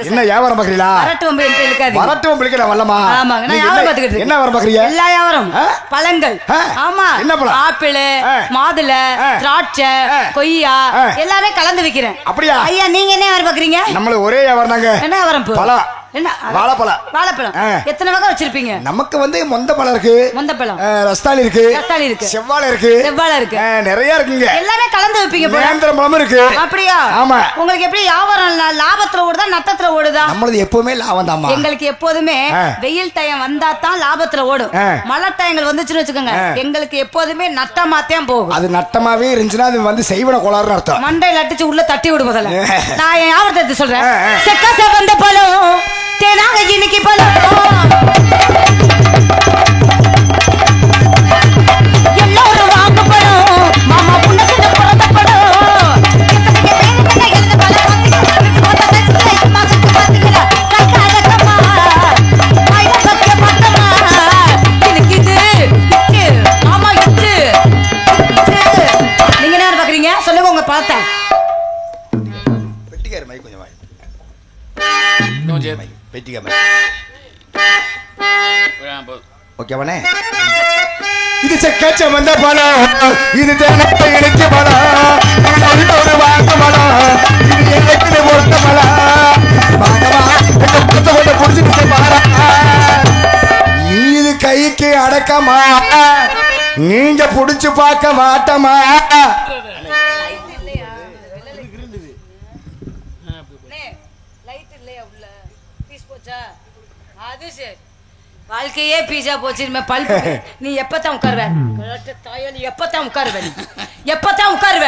என்ன வியாபாரம் பாக்குறீங்களா? வரட்டும் இழுக்காதீங்க. வரட்டும் பிடிக்கிற வல்லமா. ஆமாங்க, நான் வியாபாரம் பாத்துக்கிட்டு. என்ன வியாபாரம் பாக்குறீங்க? எல்லா வியாபாரம், பழங்கள். ஆமா, என்ன பழம்? ஆப்பிள், மாதுளை, திராட்சை, கொய்யா எல்லாமே கலந்து விக்கிறேன். அப்படியா? ஐயா நீங்க என்ன வியாபாரம் பாக்குறீங்க? நம்மள ஒரே வியாபாரம் தாங்க. என்ன வியாபாரம்? பழம். என்ன? வாழைப்பழம். வாழைப்பழம் எத்தனை வகை வச்சிருப்பீங்க? நமக்கு வந்து மொந்த பழம் இருக்கு, மொந்தப்பழம், ரஸ்தாளி இருக்கு, ரஸ்தாளி இருக்கு, செவ்வாழை இருக்கு, செவ்வாழை இருக்கு, நிறைய இருக்குங்க. எல்லாமே கலந்து வைப்பீங்க. நேந்திரம் பழம் இருக்கு. அப்படியா? ஆமா. உங்களுக்கு எப்படி வியாபாரம் லாபத்துல ஓடுதா நட்டத்துல ஓடுதா? நம்மளது எப்பவுமே லாபம் தான். எங்களுக்கு எப்போதுமே வெயில் டைம் வந்தா தான் லாபத்துல ஓடும். மழை டைங்கள் வந்துச்சுன்னு வச்சுக்கோங்க, எங்களுக்கு எப்போதுமே நட்டமாத்தான் போகும். அது நட்டமாவே இருந்துச்சுன்னா அது வந்து செய்வன கோளாறுன்னு அர்த்தம். மண்டையில அடிச்சு உள்ள தட்டி விடு முதல்ல. நான் என் வியாபாரத்தை சொல்றேன். செக்க செவந்த பழம், தேனாக இன்னைக்கு பழம், எல்லோரும் வாங்க பழம், மாமா புண்ணத்துல பிறந்த பழம். நீங்க என்ன பாக்குறீங்க சொல்லுங்க உங்க பழத்தை. பெட்டிக்கார மை கொஞ்சம் ஓகேவானே? இது செக்கச்ச வந்த பழம், இது தேனத்தை இணைக்க பழம், இது ஒரு வாங்க பழம், இது எனக்கு பொறுத்த பழம். இது கைக்கு அடக்கமா, நீங்க புடிச்சு பார்க்க மாட்டமா. வாழ்க்கையே பீஸா போச்சு. பல்பு நீ எப்பத்தான் உட்காருவ? எப்பத்தான் உட்காருவ? எப்பத்தான் உட்காருவ?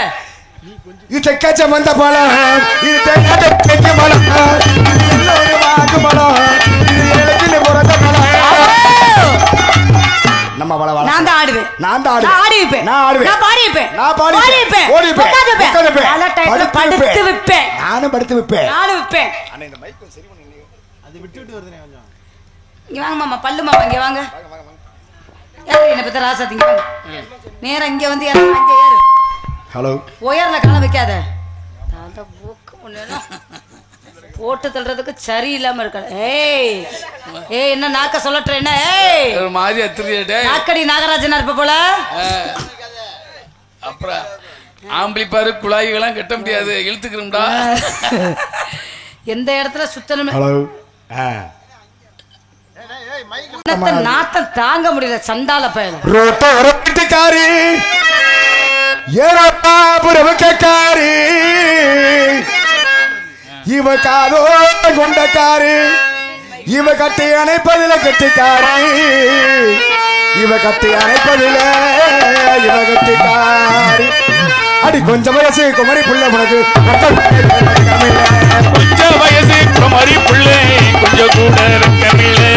இது செக்கச்ச வந்த பழம், இது தேனத்தை பழம், இது ஒரு வாங்க பழம், இது எனக்கு பொறுத்த பழம். நம்ம பழம் நான் தான் ஆடுவேன், நான் தான் ஆடுவேன், ஆடி வைப்பேன், நான் ஆடுவேன், நான் பாடி வைப்பேன், நான் பாடி வைப்பேன், ஓடி வைப்பேன், உட்கார்ந்து வைப்பேன், பல டைம்ல படுத்து வைப்பேன், நானும் படுத்து வைப்பேன், நானும் வைப்பேன். அண்ணா இந்த மைக் சரி பண்ணு, அது விட்டு விட்டு வருதுனே கொஞ்சம். இங்க வாங்க மாமா, பல்லு மாமா இங்க வாங்க. யாரு என்ன பத்த ராசா திங்க வாங்க. நேரா இங்க வந்து ஏறு, அங்க ஏறு. ஹலோ. உயர்ல கால வைக்காத. தாண்டா போக்கு பண்ணேனா. போட்டு தள்ளுறதுக்கு சரி இல்லாம இருக்க. ஏய் ஏய் என்ன நாக்க சொல்லட்ற என்ன? ஏய் ஒரு மாதிரி அத்திரியடே. நாக்கடி நாகராஜனா இருப்ப போல. அப்புறம் ஆம்பிளிபாரு குழாய்களாம் கட்ட முடியாது, இழுத்துக்கிறோம்டா. எந்த இடத்துல சுத்தணும்? ஹலோ. நாத்தம் தாங்க முடியல சண்டால பயல. ரோட்டோரட்டுக்காரி ஏரோட்டா புறவுக்காரி, இவ காதோ கொண்டக்காரி, இவ கட்டி அணைப்பதில கட்டிக்காரி, இவ கட்டி அணைப்பதில இவ கட்டிக்காரி. அடி கொஞ்சம் வயசு குமரி புள்ள உனக்கு, கொஞ்சம் வயசு குமரி புள்ளை கொஞ்சம் கூட இருக்கமில்லை.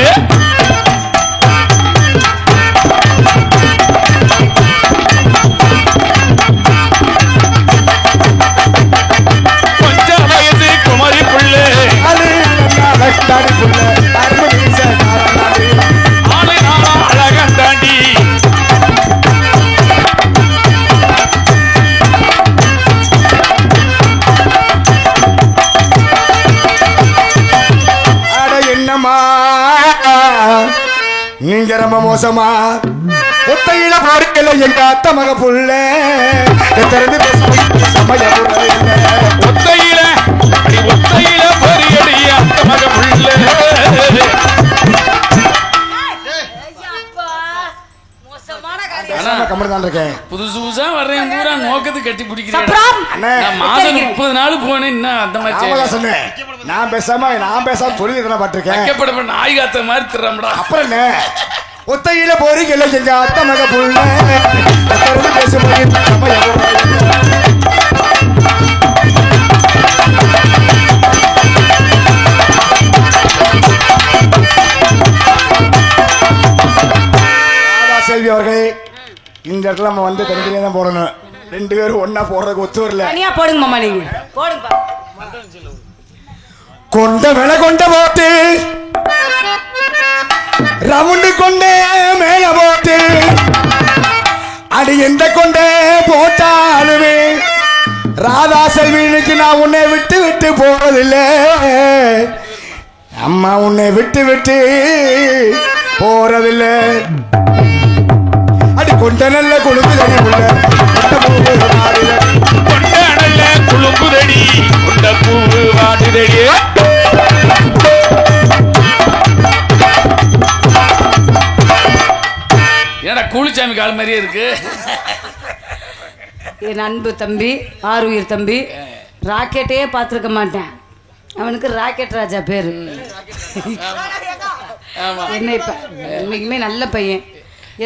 கொஞ்சம் வயசு குமரி புள்ளை அது புள்ள அருமை வீச ஆலை நாளா மோசமா ஒத்தையில பார்க்கல எங்க அத்த மக புள்ள திறந்து சமய ஒத்தையில பொறியடி அத்த மக புள்ள புதுசு புதுசா வர்றேன் பூரா நோக்கத்து கட்டி பிடிக்கிறேன். மாசம் 30 நாள் போனேன் இன்னும் அந்த மாதிரி சொன்னேன். நான் பேசாம சொல்லி பட்டிருக்கேன். நாய் காத்த மாதிரி திறம்டா. அப்புறம் என்ன ஒத்தையில போறீங்கல்ல எங்க அத்த மக புள்ள செல்வி அவர்களே, இந்த இடத்துல நம்ம வந்து தனித்தனியா தான் போடணும். 2 பேரும் ஒன்னா போடுறதுக்கு ஒத்து வரல. தனியா போடுங்க மாமா, நீங்க போடுங்க. கொண்ட விலை கொண்ட போட்டு ரவுண்டு கொண்டே மேல போட்டு அடி எந்த கொண்டே போட்டாலுமே ராதா செல்விக்கு நான் உன்னை விட்டு விட்டு போறதில்லை. அம்மா உன்னை விட்டு விட்டு போறதில்லை. அடி கொண்ட நல்ல குழுங்குதடி உள்ள கொண்ட நல்ல குழுங்குதடி கொண்ட பூவு வாடுதடி. ஏடா கூலிச்சாமி கால் மாதிரியே இருக்கு. என் அன்பு தம்பி, ஆறுயிர் தம்பி, ராக்கெட்டே பார்த்துருக்க மாட்டேன். அவனுக்கு ராக்கெட் ராஜா பேரு. என்ன இப்ப இன்னைக்குமே நல்ல பையன்,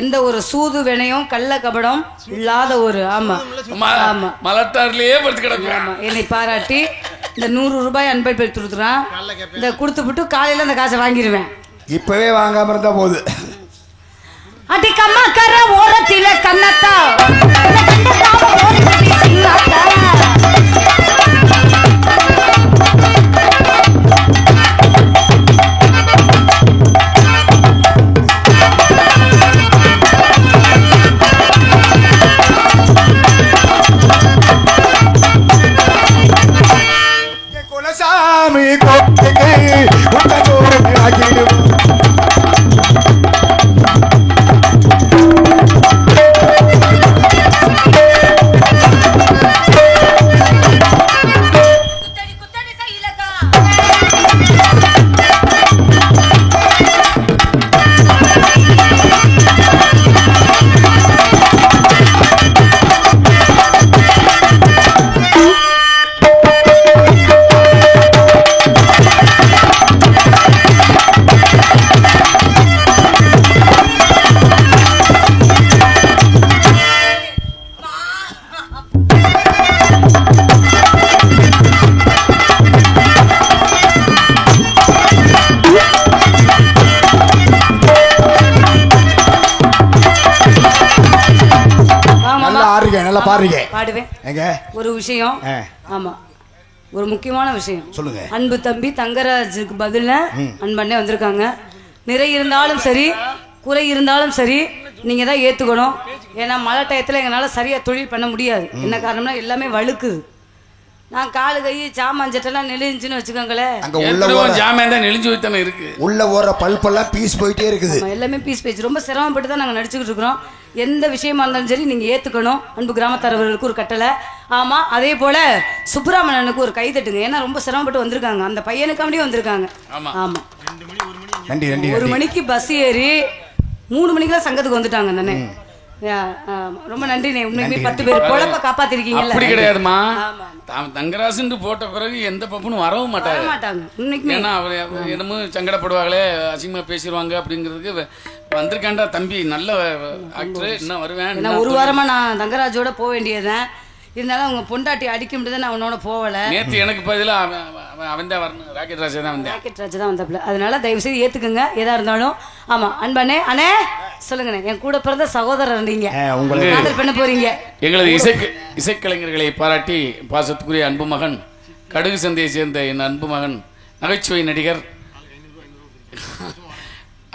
எந்த ஒரு சூது வினையும் கள்ள கபடம் இல்லாத ஒரு ஆமா ஆமா மலட்டார்லயே படுத்து கிடக்கு. ஆமா என்னை பாராட்டி இந்த 100 ரூபாய் அன்பளிப்பை கொடுத்துறான். இந்த கொடுத்துவிட்டு காலையில அந்த காசை வாங்கிடுவேன். இப்பவே வாங்காம இருந்தா போகுது. அடிக்கம்மா கர ஓரத்தில கண்ணத்தா குலசாமி கொட்டுக்கு ஒரு விஷயம். ஆமா ஒரு முக்கியமான விஷயம் சொல்லுங்க. அன்பு தம்பி தங்கராஜுக்கு பதில அன்பண்ணே வந்திருக்காங்க. நிறை இருந்தாலும் சரி குறை இருந்தாலும் சரி நீங்க தான் ஏத்துக்கணும். ஏன்னா மழை டயத்துல எங்களால சரியா தொழில் பண்ண முடியாது. என்ன காரணம்னா எல்லாமே வழுக்குது. நான் காலு கை சாமான் சட்டெல்லாம் நெளிஞ்சுன்னு வச்சுக்கோங்களேன். உள்ள ஓர பல்பெல்லாம் பீஸ் போயிட்டே இருக்குது. எல்லாமே பீஸ் போயிடுச்சு. ரொம்ப சிரமப்பட்டு தான் நாங்கள் நடிச்சுக்கிட்டு இருக்கிறோம். எந்த விஷயமா இருந்தாலும் சரி நீங்க ஏத்துக்கணும். அன்பு கிராமத்தாரர்களுக்கு ஒரு கட்டளை. ஆமா அதே போல சுப்பிரமணியனுக்கு ஒரு கை தட்டுங்க. ஏன்னா ரொம்ப சிரமப்பட்டு வந்திருக்காங்க. அந்த பையனுக்காண்டியே வந்திருக்காங்க. ஆமா 1 மணிக்கு பஸ் ஏறி 3 மணிக்கு தான் சங்கத்துக்கு வந்துட்டாங்க தானே. ரொம்ப நன்றி. உண்மையுமே 10 பேர் பொழப்ப காப்பாத்திருக்கீங்கல்ல. அப்படி கிடையாதுமா. தங்கராசன் போட்ட பிறகு எந்த பப்புன்னு வரவும் மாட்டாங்க. ஏன்னா அவர் என்னமோ சங்கடப்படுவாங்களே, அசிங்கமா பேசிடுவாங்க அப்படிங்கிறதுக்கு வந்திருக்காண்டா தம்பி நல்ல ஆக்டர். இன்னும் வருவேன். 1 வாரமா நான் தங்கராஜோட போக வேண்டியதுதான். இருந்தாலும் அவங்க பொண்டாட்டி அடிக்க முடியாது. நான் அவனோட போகல. நேற்று எனக்கு பதிலா அவன் தான் வரணும். ராக்கெட் ராஜா தான் வந்தேன். ராக்கெட் ராஜா தான் வந்தாப்புல. அதனால தயவு செய்து ஏத்துக்குங்க எதா இருந்தாலும். ஆமா அன்பண்ணே அண்ணே சொல்லுங்கண்ணே. என் கூட பிறந்த சகோதரர் நீங்க ஆதரவு பண்ண போறீங்க. எங்களது இசைக்கலைஞர்களை பாராட்டி பாசத்துக்குரிய அன்பு மகன், கடுகு சந்தையை சேர்ந்த என் அன்பு மகன், நகைச்சுவை நடிகர்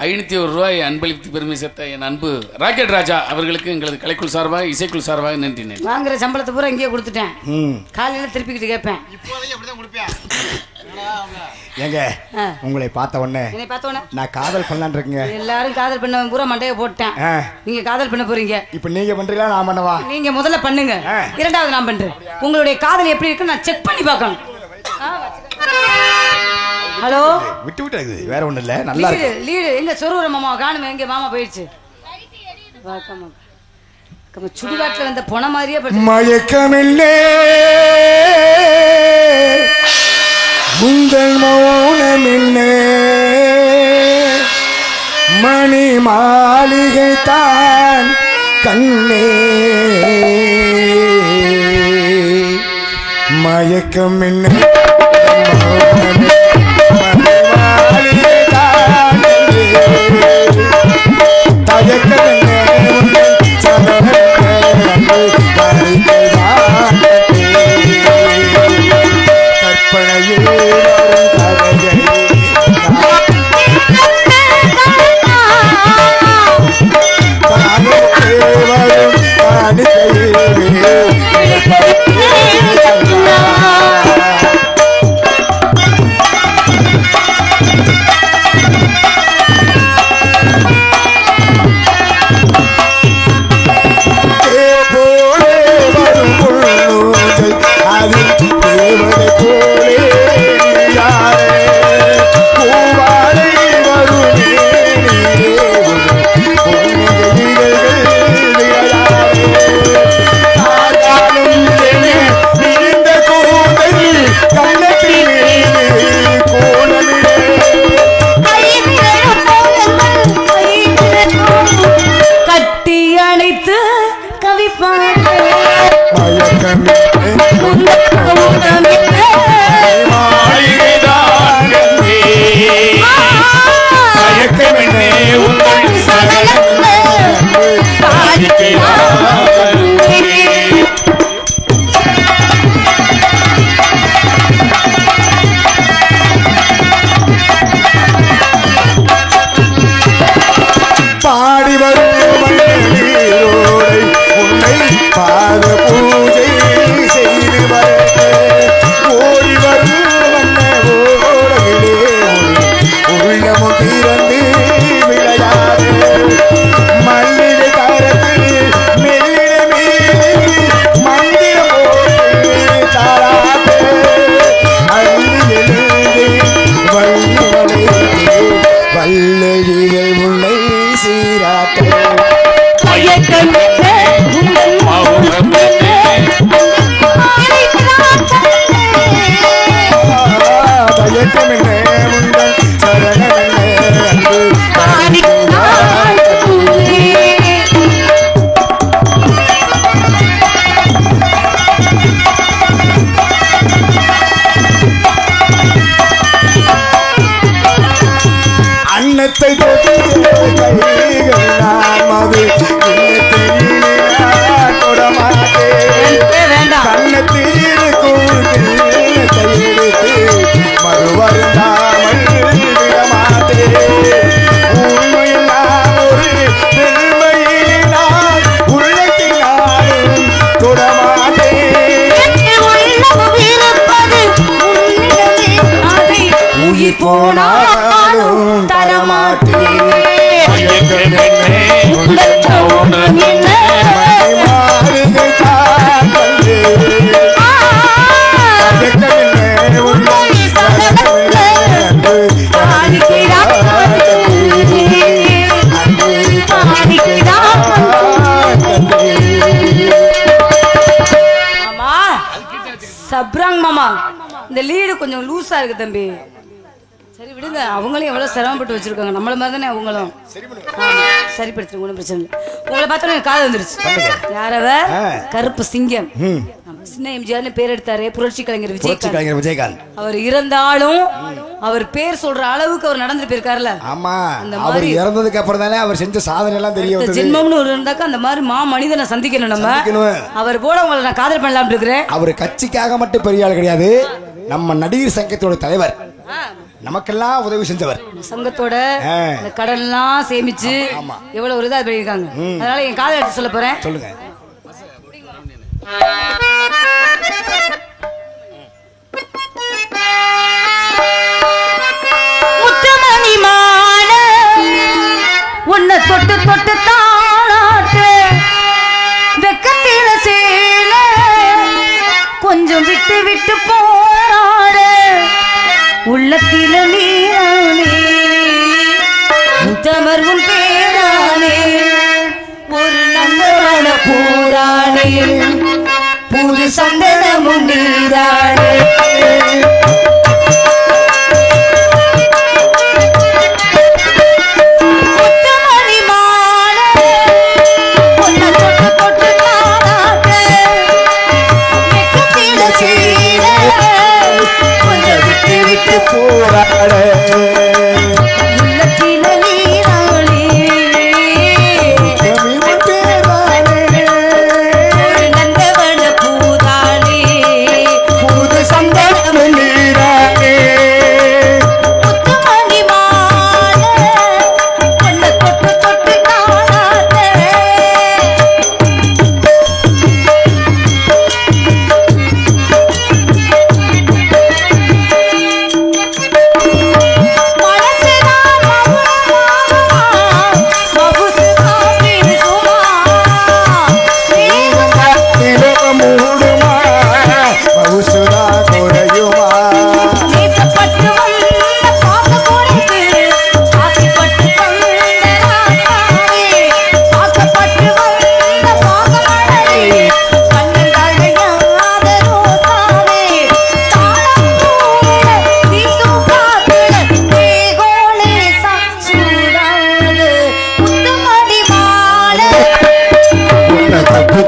501 ரூபாய் அன்பளித்து பெருமை சேர்த்த என் அன்பு ராக்கெட் ராஜா அவர்களுக்கு எங்களது கலைக்குழு சார்பாக இசைக்குழு சார்பாக நன்றி. வாங்குற சம்பளத்தை பூரா இங்கேயே கொடுத்துட்டேன். காலையில திருப்பிக்கிட்டு கேட்பேன். ஏங்க உங்களை பார்த்த உடனே நான் காதல் பண்ணலான் இருக்கேங்க. எல்லாரும் காதல் பண்ண பூரா மண்டையை போட்டேன். நீங்க காதல் பண்ண போறீங்க. இப்ப நீங்க பண்றீங்களா நான் பண்ணவா? நீங்க முதல்ல பண்ணுங்க, இரண்டாவது நான் பண்றேன். உங்களுடைய காதல் எப்படி இருக்கு நான் செக் பண்ணி பார்க்கணும். ஹலோ விட்டு விட்டு வேற ஒண்ணு இல்ல, நல்லா இருக்கு. லீடு எங்க சொருவர மாமா காணுமே, எங்க மாமா போயிடுச்சு. சுடுகாட்டுல வந்த பொண மாதிரியே மயக்கமில்லே உங்கள் மௌனமில்லே மணி மாளிகை தான் கண்ணே மயக்கமில்லே மணி மாளிகை தான் தயக்கமில்லே கற்பனையில் பாடி வரும் உன்னை பாத பூஜை செய்து வர ஓடி வரும் உள்ளமும் திறந்து விளையாடு மல்லிகை கரத்தில் மெல்லிட மீது மந்திரம் போட்டு தாராட்டு அள்ளி எழுந்து வள்ளி வளைந்து வல்லழிகள் முல்லை சீராட்டு அன்னத்தை மறுவருந்தாமல் விடமாட்டே உண்மையெல்லாம் ஒரு பெருமையினால் உள்ளத்தினாலும் தொடமாட்டே உயிர் போனாலும் தரமாட்டே சப்ராங் மாமா இந்த லீடு கொஞ்சம் லூஸா இருக்கு தம்பி. சரி விடுங்க, அவங்களும் எவ்வளவு சிரமப்பட்டு வச்சிருக்காங்க, நம்மள மாதிரி தானே அவங்களும். சரிப்படுத்துங்க, ஒன்றும் பிரச்சனை இல்லை. உங்களை பார்த்தோன்னே காது வந்துருச்சு. யாரவ? கருப்பு சிங்கம். சின்ன எம்ஜிஆர்னு பேர் எடுத்தாரு புரட்சி கலைஞர் விஜயகாந்த். அவர் இறந்தாலும் அவர் பேர் சொல்ற அளவுக்கு அவர் நடந்து போயிருக்காருல்ல. ஆமா, அவர் இறந்ததுக்கு அப்புறம் தானே அவர் செஞ்ச சாதனை எல்லாம் தெரியும். ஜென்மம்னு ஒரு இருந்தாக்கா அந்த மாதிரி மனிதனை சந்திக்கணும் நம்ம. அவர் போல உங்களை நான் காதல் பண்ணலாம் இருக்கிறேன். அவர் கட்சிக்காக மட்டும் பெரிய ஆள் கிடையாது, நம்ம நடிகர் சங்கத்தோட தலைவர், நமக்கெல்லாம் உதவி செஞ்சவர். சங்கத்தோட கடன்லாம் சேமிச்சு எவ்வளவு ஒரு இதா பண்ணிருக்காங்க. அதனால என் காதல் எடுத்து சொல்ல போறேன். சொல்லுங்க. தொட்டு தொட்டு தாளாட்டு வெக்கத்தில சேல கொஞ்சம் விட்டு விட்டு போராடு உள்ளத்தில நீரானே முத்தமர் உன் பேரானே ஒரு நந்தவன பூரானே புது சந்தனமும் நீரானே கொஞ்சம் விட்டு விட்டு போராட உள்ளத்தில நீரானே ஒரு நந்தவன பூதானே புது சந்தனம் நீரானே முத்துமணி மாலை உன்னை தொட்டு தொட்டு தாளாட்ட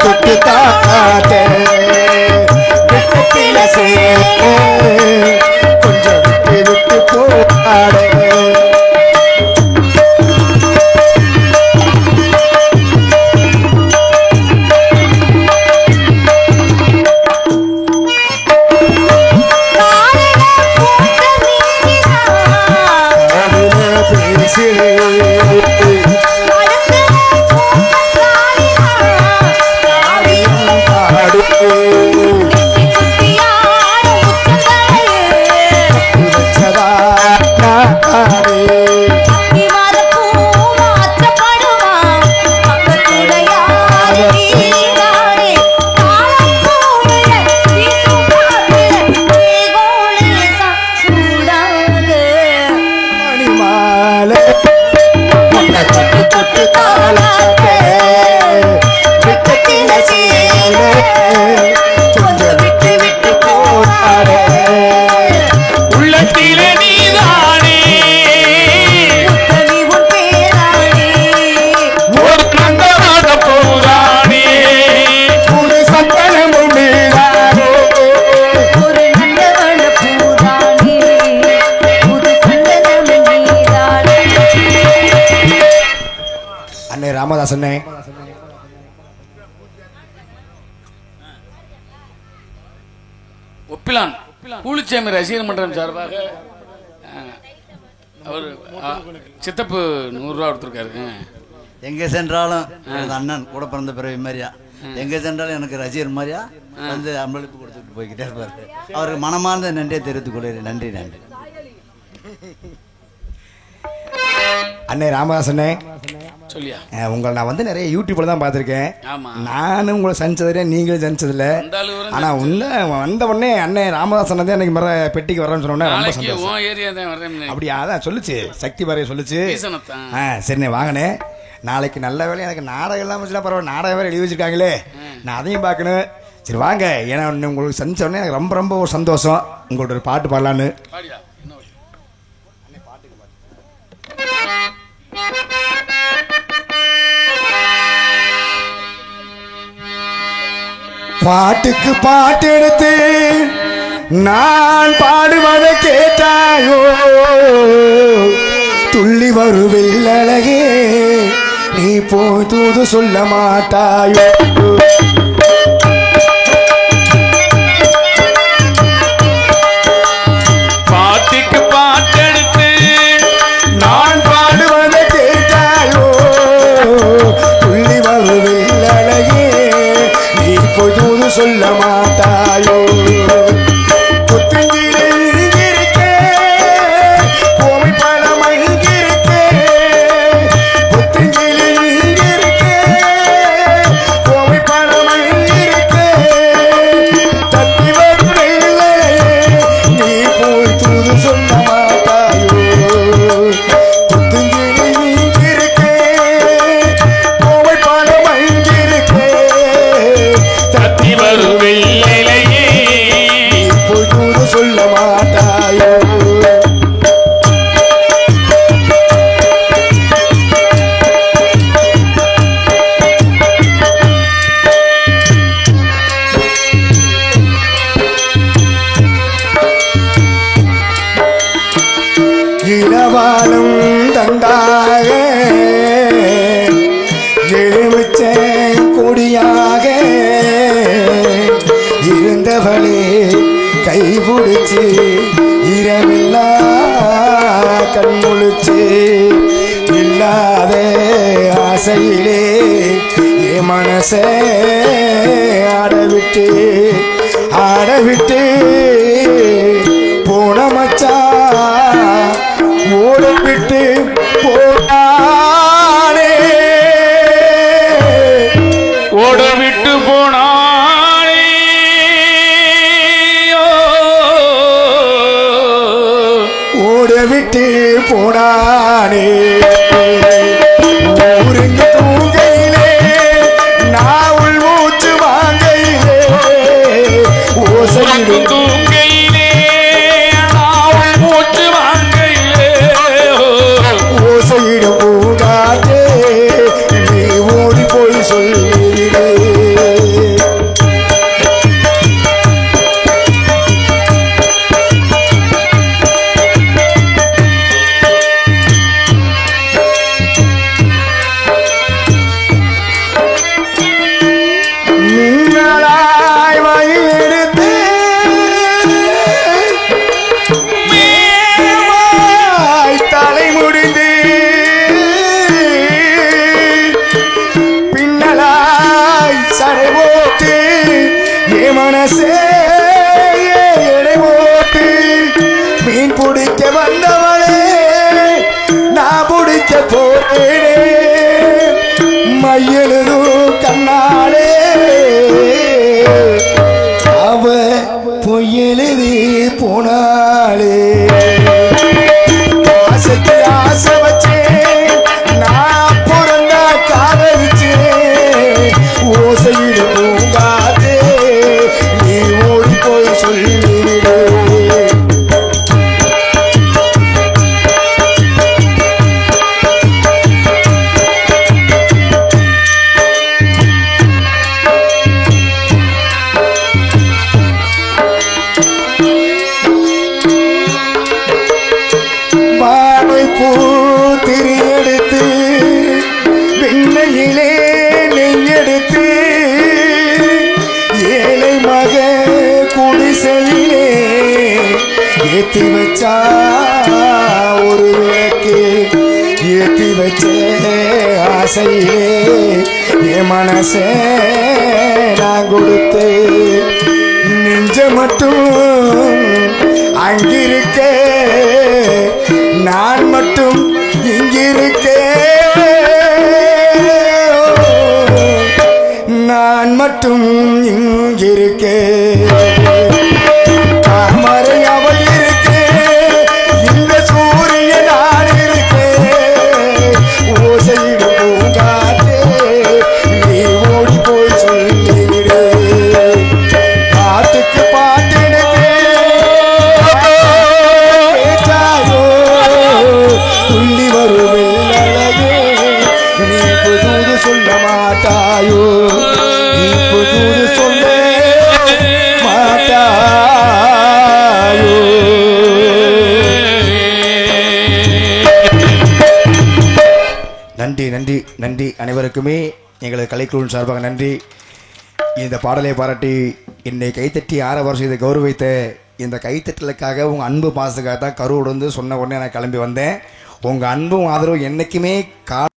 தொட்டு தாக்காட்டே வெக்கத்தில சேலே கொஞ்சம் விட்டு விட்டு போராடே கொஞ்சம் விட்டு விட்டு போராடே உள்ளத்தில நீதானே முத்தமி உன் பேரானே ஒரு நந்தவன பூரானே புது சந்தனமும் நீரானே ஒரு நந்தவன பூரானே புது சந்தனமும் நீரானே. அண்ணே ராமதாசனே ஒப்பிலான் கூலிச்சாமி ரசிகர் மன்றம் சார்பாக அவர் சித்தப்பு 100 ரூபா கொடுத்துருக்காரு. எங்கே சென்றாலும் எனது அண்ணன் கூட பிறந்த பிறவி மாதிரியா எங்கே சென்றாலும் எனக்கு ரசிகர் மாதிரியா வந்து அன்பளிப்பு கொடுத்துட்டு போய்கிட்டே இருப்பார். அவருக்கு மனமார்ந்த நன்றியை தெரிவித்துக் கொள்கிறேன். நன்றி நன்றி. அண்ணே ராமதாசனே சொல்லியா உங்களை நான் வந்து நிறைய யூடியூப்ல தான் பார்த்துருக்கேன். நானும் உங்களை சந்திச்சதுல நீங்களும் சந்திச்சதில்ல. ஆனா உன்ன வந்த உடனே அண்ணே ராமதாசன் தான் எனக்கு மர பெட்டிக்கு வரேன்னு சொன்ன ரொம்ப சந்தோஷம். அப்படியா அதான் சொல்லுச்சு சக்தி பாறைய சொல்லுச்சு. சரிண்ணே வாங்கண்ணே. நாளைக்கு நல்ல வேலை எனக்கு நாடகம் எல்லாம் வச்சுலாம் பரவாயில்ல. நாடகம் வேறு எழுதி வச்சிருக்காங்களே நான் அதையும் பார்க்கணும். சரி வாங்க. ஏன்னா உங்களுக்கு சந்திச்ச உடனே எனக்கு ரொம்ப ரொம்ப ஒரு சந்தோஷம். உங்கள்ட்ட ஒரு பாட்டு பாடலான்னு. பாட்டுக்கு பாட்டு எடுத்து நான் பாடுவதை கேட்டாயோ துள்ளி வருவில் அழகே நீ போய் தூது சொல்ல மாட்டாயோ. பாட்டுக்கு பாட்டெடுத்து நான் பாடுவதை கேட்டாயோ துள்ளி வருவில் அழகே நீ போய் தூது சொல்ல மாட்டாயோ. புத்திஞ்சிலே மாட்டாயோ இளவாலும் தண்டாக எலுமிச்ச கொடியாக இருந்தவளே கைபிடிச்சு இரவில்லா கண்முழிச்சு இல்லாத ஆசையிலே என் மனசே ஆடவிட்டு போன மச்சா ஓடவிட்டு போனானே ஓடவிட்டு போனானே ஓடவிட்டு போனானே ஊருங்க தூங்கையிலே நான் உள் மூச்சு வாங்கையிலே ஓசையிடும் தூங்கையிலே நான் மூச்சு வாங்கையிலே ஓசையிடும் பூங்காற்றே நீ ஓடி போய் சொல்லிவிடே நீங்களாய் வயிறெடுத்து மேவாய் தலை முடிந்து பின்னலாய் சடை போட்டு என் மனசே எடை போட்டு மீன் பிடிக்க வந்தவளே நான் பிடிக்க போறேனே மையெழுதும் கண்ணாலே அவ பொய்யெழுதி போனாளே ஆசைக்கு ஆசை வச்சேன் நான் பிறந்த காதலிச்சேன் ஓசையிடு பூங்காதே நீ ஓடி போய் சொல்லிவிடு வாழை பூ திரியெடுத்து வெண்ணையிலே நெய்யெடுத்து ஏழை மக குடிசையிலே ஏத்தி வச்சா ஒரு விளக்கு ஏத்தி வச்ச ஆசையிலே என் மனசே நான் கொடுத்து நெஞ்ச மட்டும் அங்கிருக்க நான் மட்டும் இங்கிருக்கேன் நான் மட்டும் இங்கிருக்கேன் தாமரை அவள் இருக்கே இந்த சூரிய நான் இருக்கேன் ஓசையிடு பூங்காற்றே நீ ஓடி போய் சொல்லிவிடு பாட்டுக்கு பாட்டு துள்ளி வரும் அழகே நீ புது சொல்ல மாட்டாயோ நீ புது சொல்ல மாட்டாயோ நன்றி நன்றி நன்றி அனைவருக்குமே எங்களது கலைக்குழுவின் சார்பாக நன்றி. இந்த பாடலை பாராட்டி என்னை கைத்தட்டி 6 வருஷம் இதை கௌரவித்த இந்த கைத்தட்டலுக்காக உங்கள் அன்பு பாசத்துக்காக தான் கரூர் வந்து சொன்ன உடனே நான் கிளம்பி வந்தேன். உங்கள் அன்பும் ஆதரவு என்றைக்குமே